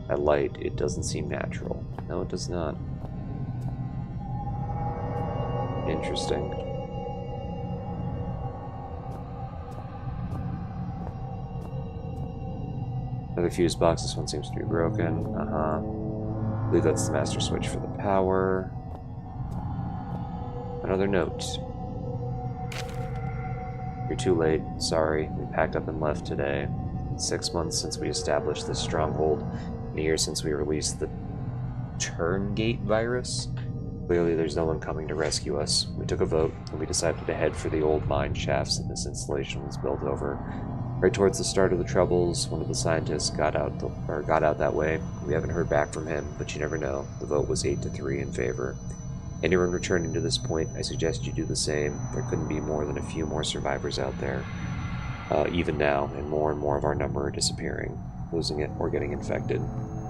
That light, it doesn't seem natural. No, it does not. Interesting. Another fuse box, this one seems to be broken. I believe that's the master switch for the power. Another note. You're too late. Sorry, we packed up and left today. It's 6 months since we established this stronghold, and a year since we released the Turngate virus. Clearly there's no one coming to rescue us. We took a vote, and we decided to head for the old mine shafts that this installation was built over. Right towards the start of the Troubles, one of the scientists got out that way. We haven't heard back from him, but you never know. The vote was 8-3 in favor. Anyone returning to this point, I suggest you do the same. There couldn't be more than a few more survivors out there. Even now, and more of our number are disappearing, losing it or getting infected.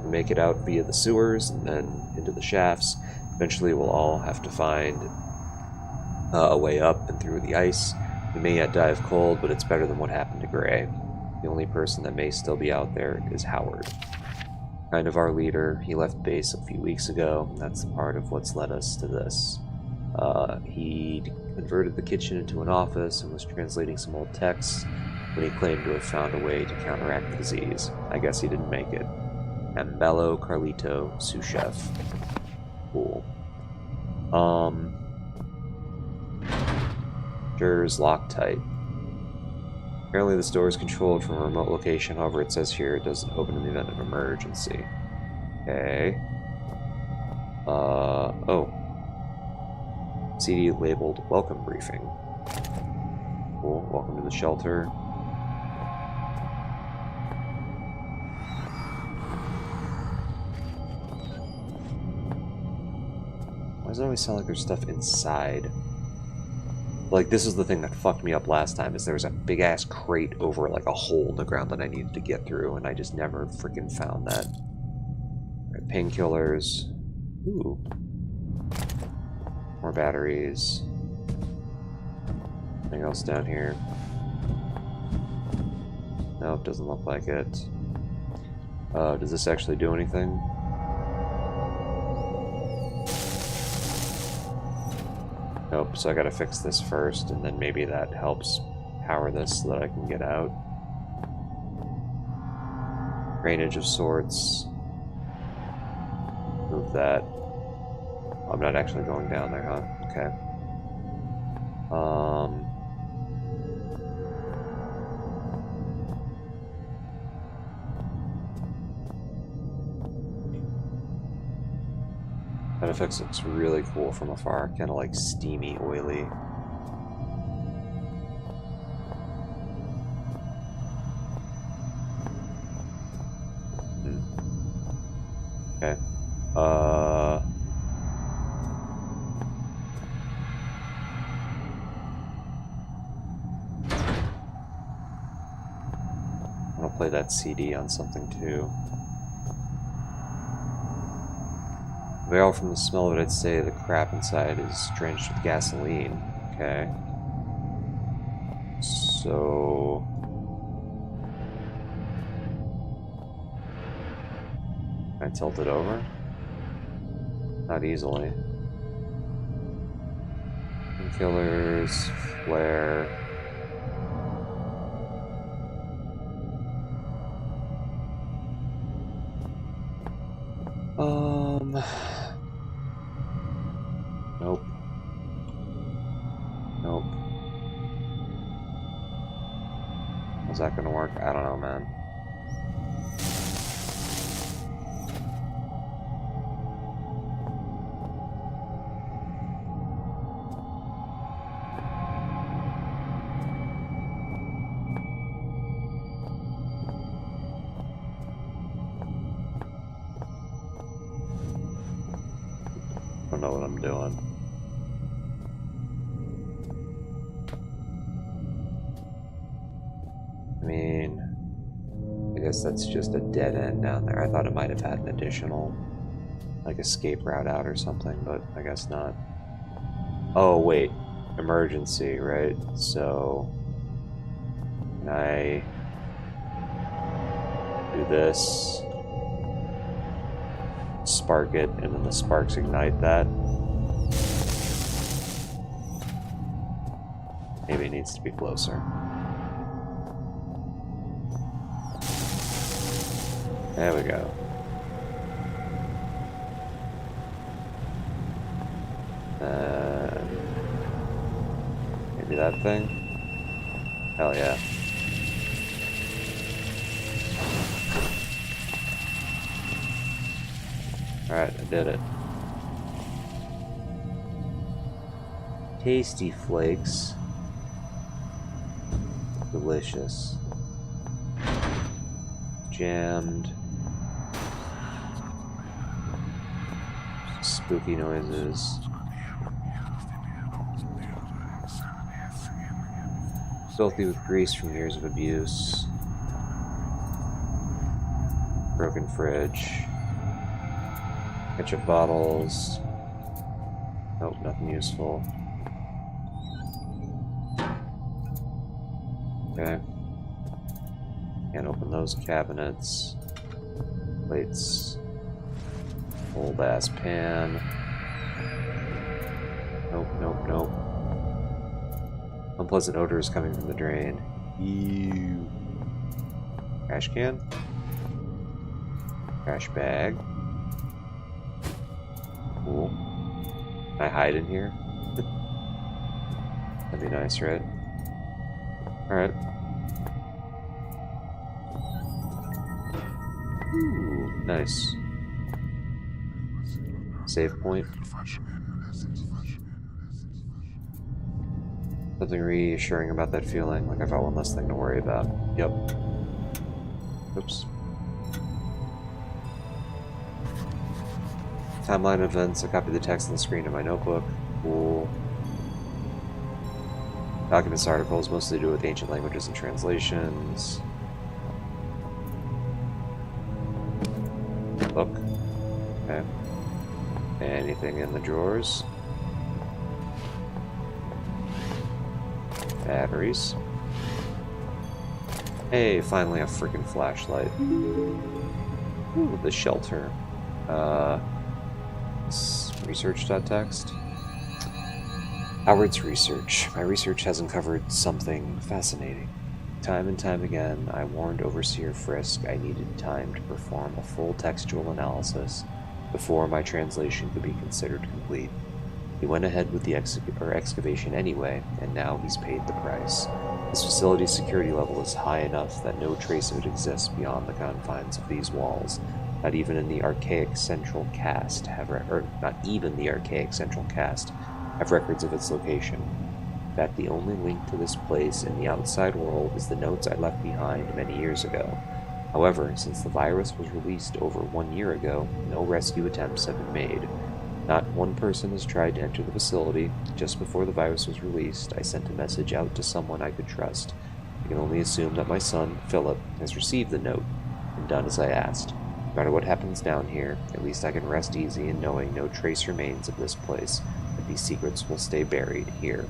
We make it out via the sewers and then into the shafts. Eventually we'll all have to find a way up and through the ice. We may yet die of cold, but it's better than what happened to Gray. The only person that may still be out there is Howard. Kind of our leader. He left base a few weeks ago, and that's the part of what's led us to this. He converted the kitchen into an office and was translating some old texts when he claimed to have found a way to counteract the disease. I guess he didn't make it. Ambello Carlito, sous chef. Cool. Doors locked tight. Apparently this door is controlled from a remote location, however it says here it doesn't open in the event of emergency. Okay. Oh. CD labeled welcome briefing. Cool, welcome to the shelter. Why does it always sound like there's stuff inside? Like, this is the thing that fucked me up last time, is there was a big-ass crate over, like, a hole in the ground that I needed to get through, and I just never freaking found that. Right, painkillers. Ooh. More batteries. Anything else down here? Nope, doesn't look like it. Does this actually do anything? Nope, so I gotta fix this first, and then maybe that helps power this so that I can get out. Drainage of sorts. Move that. Oh, I'm not actually going down there, huh? Okay. That effect looks really cool from afar, kind of like steamy, oily. Okay. I'm gonna play that CD on something too. Well, from the smell of it, I'd say the crap inside is drenched with gasoline. Okay. So... Can I tilt it over? Not easily. Killers, Ware. Nope. Nope. How's that gonna work? I don't know, man. I don't know what I'm doing. I mean, I guess that's just a dead end down there. I thought it might have had an additional, like, escape route out or something, but I guess not. Oh, wait. Emergency, right? So... Can I... do this? Spark it, and then the sparks ignite that? Maybe it needs to be closer. There we go. Maybe that thing? Hell yeah. Alright, I did it. Tasty flakes. Delicious. Jammed. Spooky noises. Filthy with grease from years of abuse. Broken fridge. Ketchup bottles. Nope, nothing useful. Okay. Can't open those cabinets. Plates. Old ass pan. Nope, nope, nope. Unpleasant odors coming from the drain. Ew. Trash can. Trash bag. Cool. Can I hide in here? That'd be nice, right? Alright. Ooh, nice. Save point. Something reassuring about that feeling, like I've got one less thing to worry about. Yep. Oops. Timeline events. I copied the text on the screen in my notebook. Cool. Documents, articles, mostly to do with ancient languages and translations. Book. Okay. Anything in the drawers? Batteries. Hey, finally a freaking flashlight. Ooh, the shelter. Research.txt. Howard's research. My research has uncovered something fascinating. Time and time again, I warned Overseer Frisk I needed time to perform a full textual analysis before my translation could be considered complete. He went ahead with the excavation anyway, and now he's paid the price. This facility's security level is high enough that no trace of it exists beyond the confines of these walls. Not even in the archaic central cast have records of its location. In fact, the only link to this place in the outside world is the notes I left behind many years ago. However, since the virus was released over 1 year ago, no rescue attempts have been made. Not one person has tried to enter the facility. Just before the virus was released, I sent a message out to someone I could trust. I can only assume that my son, Philip, has received the note and done as I asked. No matter what happens down here, at least I can rest easy in knowing no trace remains of this place, that these secrets will stay buried here.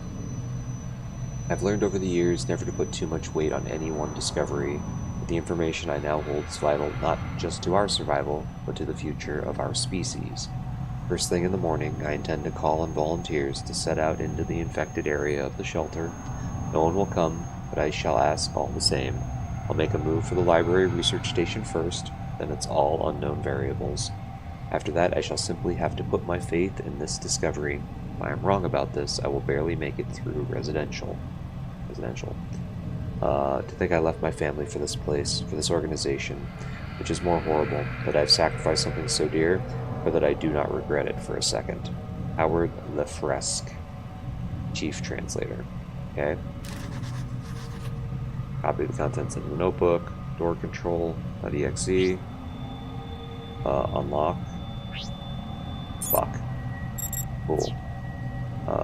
I've learned over the years never to put too much weight on any one discovery, but the information I now hold is vital not just to our survival, but to the future of our species. First thing in the morning, I intend to call on volunteers to set out into the infected area of the shelter. No one will come, but I shall ask all the same. I'll make a move for the library research station first, then it's all unknown variables. After that, I shall simply have to put my faith in this discovery. If I am wrong about this, I will barely make it through residential. To think I left my family for this place, for this organization, which is more horrible, that I've sacrificed something so dear, or that I do not regret it for a second. Howard Lefresque, Chief Translator. Okay. Copy the contents in the notebook. Door control.exe. Unlock. Fuck. Cool.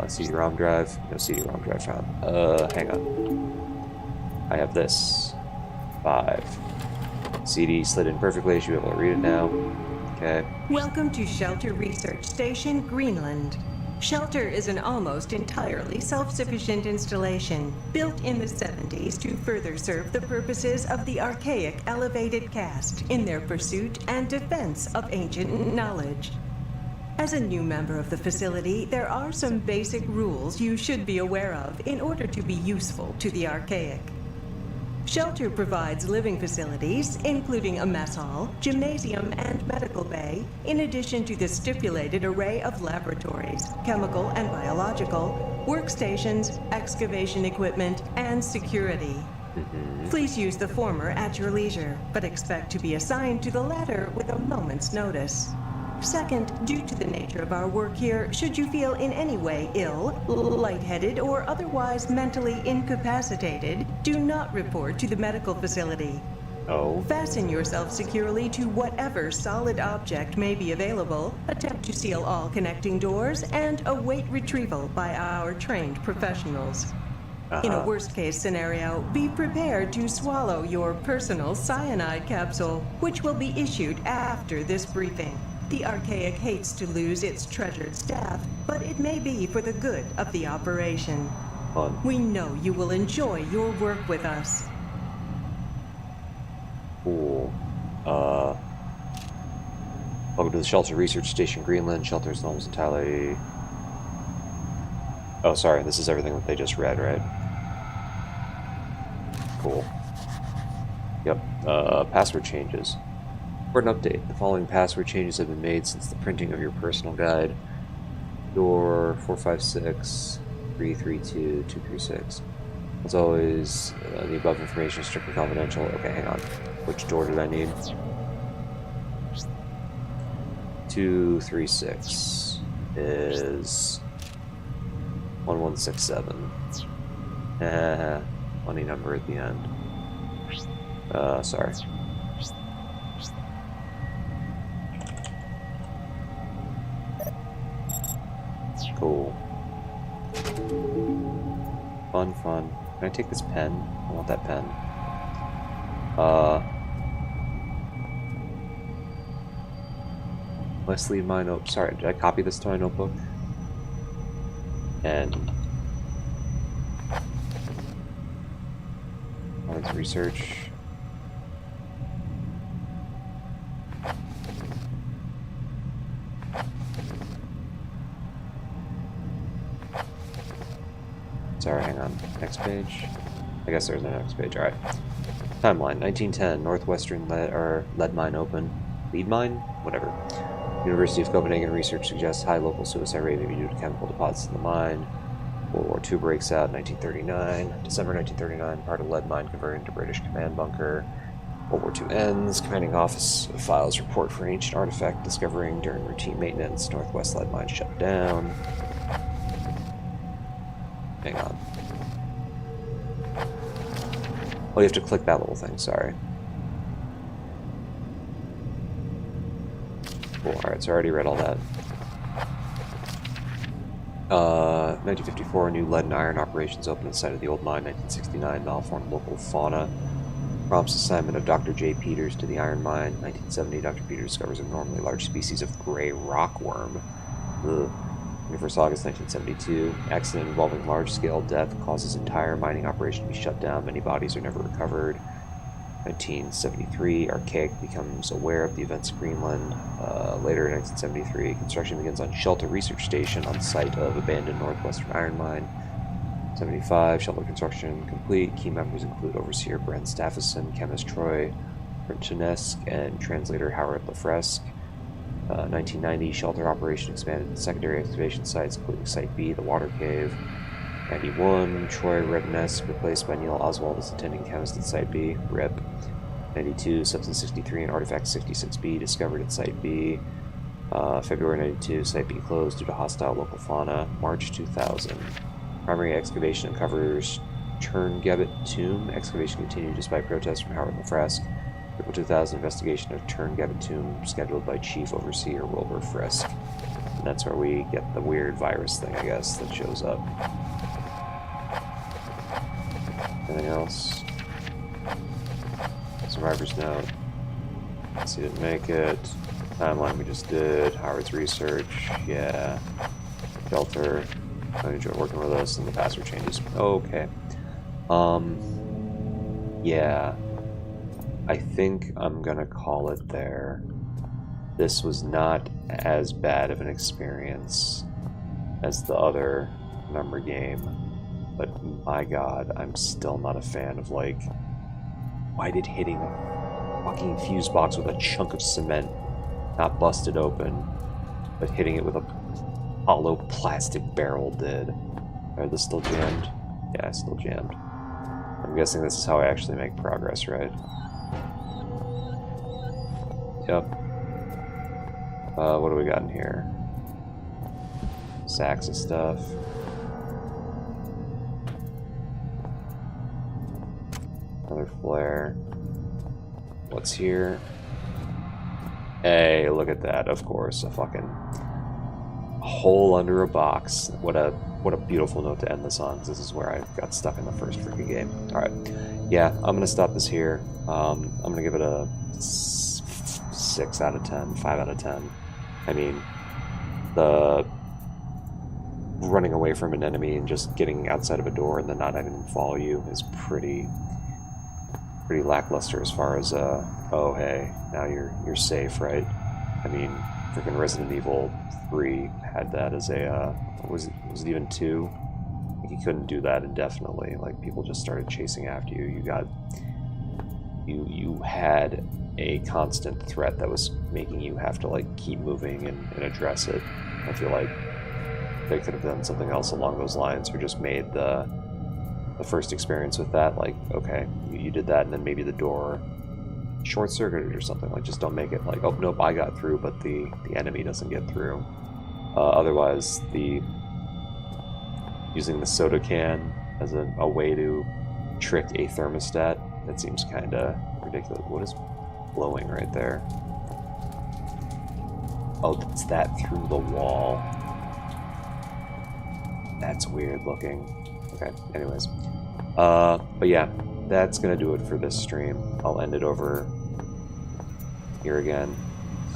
CD-ROM drive. No CD-ROM drive found. Hang on. I have this. 5. CD slid in perfectly. I should be able to read it now. Okay. Welcome to Shelter Research Station, Greenland. Shelter is an almost entirely self-sufficient installation built in the 70s to further serve the purposes of the archaic elevated caste in their pursuit and defense of ancient knowledge. As a new member of the facility, there are some basic rules you should be aware of in order to be useful to the archaic. Shelter provides living facilities, including a mess hall, gymnasium, and medical bay, in addition to the stipulated array of laboratories, chemical and biological, workstations, excavation equipment, and security. Please use the former at your leisure, but expect to be assigned to the latter with a moment's notice. Second, due to the nature of our work here, should you feel in any way ill, lightheaded, or otherwise mentally incapacitated, do not report to the medical facility. Oh. Fasten yourself securely to whatever solid object may be available, attempt to seal all connecting doors, and await retrieval by our trained professionals. In a worst-case scenario, be prepared to swallow your personal cyanide capsule, which will be issued after this briefing. The Archaic hates to lose its treasured staff, but it may be for the good of the operation. Fun. We know you will enjoy your work with us. Cool. Welcome to the Shelter Research Station, Greenland. Shelter is almost entirely... Oh, sorry, this is everything that they just read, right? Cool. Yep, password changes. For an update, the following password changes have been made since the printing of your personal guide. Door 456 332 236. As always, the above information is strictly confidential. Okay, hang on. Which door did I need? 236 is 1167. Funny number at the end. Sorry. Cool. Fun. Can I take this pen? I want that pen. Let's leave my note. Sorry, did I copy this to my notebook? And let's research. Sorry, hang on. Next page. I guess there's no next page. Alright. Timeline. 1910. Northwestern lead mine open. Lead mine? Whatever. University of Copenhagen research suggests high local suicide rate may be due to chemical deposits in the mine. World War II breaks out in 1939. December 1939, part of lead mine converted into British command bunker. World War II ends. Commanding office files report for ancient artifact discovering during routine maintenance. Northwest lead mine shut down. Hang on. Oh, you have to click that little thing, sorry. Cool, alright, so I already read all that. 1954, new lead and iron operations opened at the site of the old mine. 1969, malformed local fauna. Prompts assignment of Dr. J. Peters to the iron mine. 1970, Dr. Peters discovers a normally large species of gray rockworm. Ugh. 21st August 1972, accident involving large-scale death causes entire mining operation to be shut down. Many bodies are never recovered. 1973, Archaic becomes aware of the events of Greenland. Later in 1973, construction begins on Shelter Research Station on site of abandoned Northwestern Iron Mine. 75, shelter construction complete. Key members include Overseer Brent Staffison, Chemist Troy Brentonesk, and Translator Howard Lafresque. 1990, shelter operation expanded to secondary excavation sites, including Site B, the Water Cave. 91, Troy Rednesk replaced by Neil Oswald as attending chemist at Site B, RIP. 92, Substance 63 and Artifact 66B discovered at Site B. February 92, Site B closed due to hostile local fauna. March 2000, primary excavation uncovers Turngebbit tomb. Excavation continued despite protests from Howard Lafresque. April 2000, investigation of Turngebbit tomb scheduled by Chief Overseer Wilbur Frisk. And that's where we get the weird virus thing, I guess, that shows up. Anything else? Survivor's note. Guess he didn't make it. Timeline we just did. Howard's research. Yeah. Shelter. I enjoy working with us, and the password changes. Okay. Yeah. I think I'm gonna call it there. This was not as bad of an experience as the other Penumbra game, but my god, I'm still not a fan of, like, why did hitting a fucking fuse box with a chunk of cement not bust it open, but hitting it with a hollow plastic barrel did? Are this still jammed? Yeah, still jammed. I'm guessing this is how I actually make progress, right? Yep. What do we got in here? Sacks of stuff. Another flare. What's here? Hey, look at that, of course. A fucking hole under a box. What a beautiful note to end this on, because this is where I got stuck in the first freaking game. Alright. Yeah, I'm gonna stop this here. I'm gonna give it a 6 out of 10, 5 out of 10. I mean, the running away from an enemy and just getting outside of a door and then not having them follow you is pretty lackluster as far as oh hey, now you're safe, right? I mean, freaking Resident Evil 3 had that as a was it even 2? I think you couldn't do that indefinitely. Like, people just started chasing after you. You had a constant threat that was making you have to, like, keep moving and address it. I feel like they could have done something else along those lines, or just made the first experience with that, like, okay, you did that, and then maybe the door short-circuited or something. Like, just don't make it like, oh nope, I got through, but the enemy doesn't get through. Otherwise, using the soda can as a way to trick a thermostat, that seems kind of ridiculous. What is blowing right there? Oh, that's that through the wall. That's weird looking. Okay, anyways. But yeah, that's gonna do it for this stream. I'll end it over here again.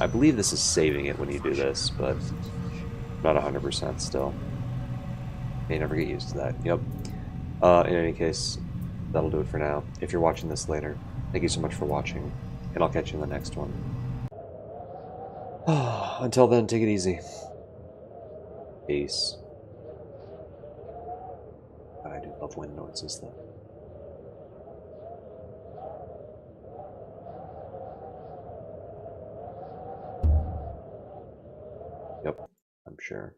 I believe this is saving it when you do this, but not 100% still. May never get used to that. Yep. In any case, that'll do it for now. If you're watching this later, thank you so much for watching, and I'll catch you in the next one. Until then, take it easy. Peace. God, I do love wind noises, though. Yep, I'm sure.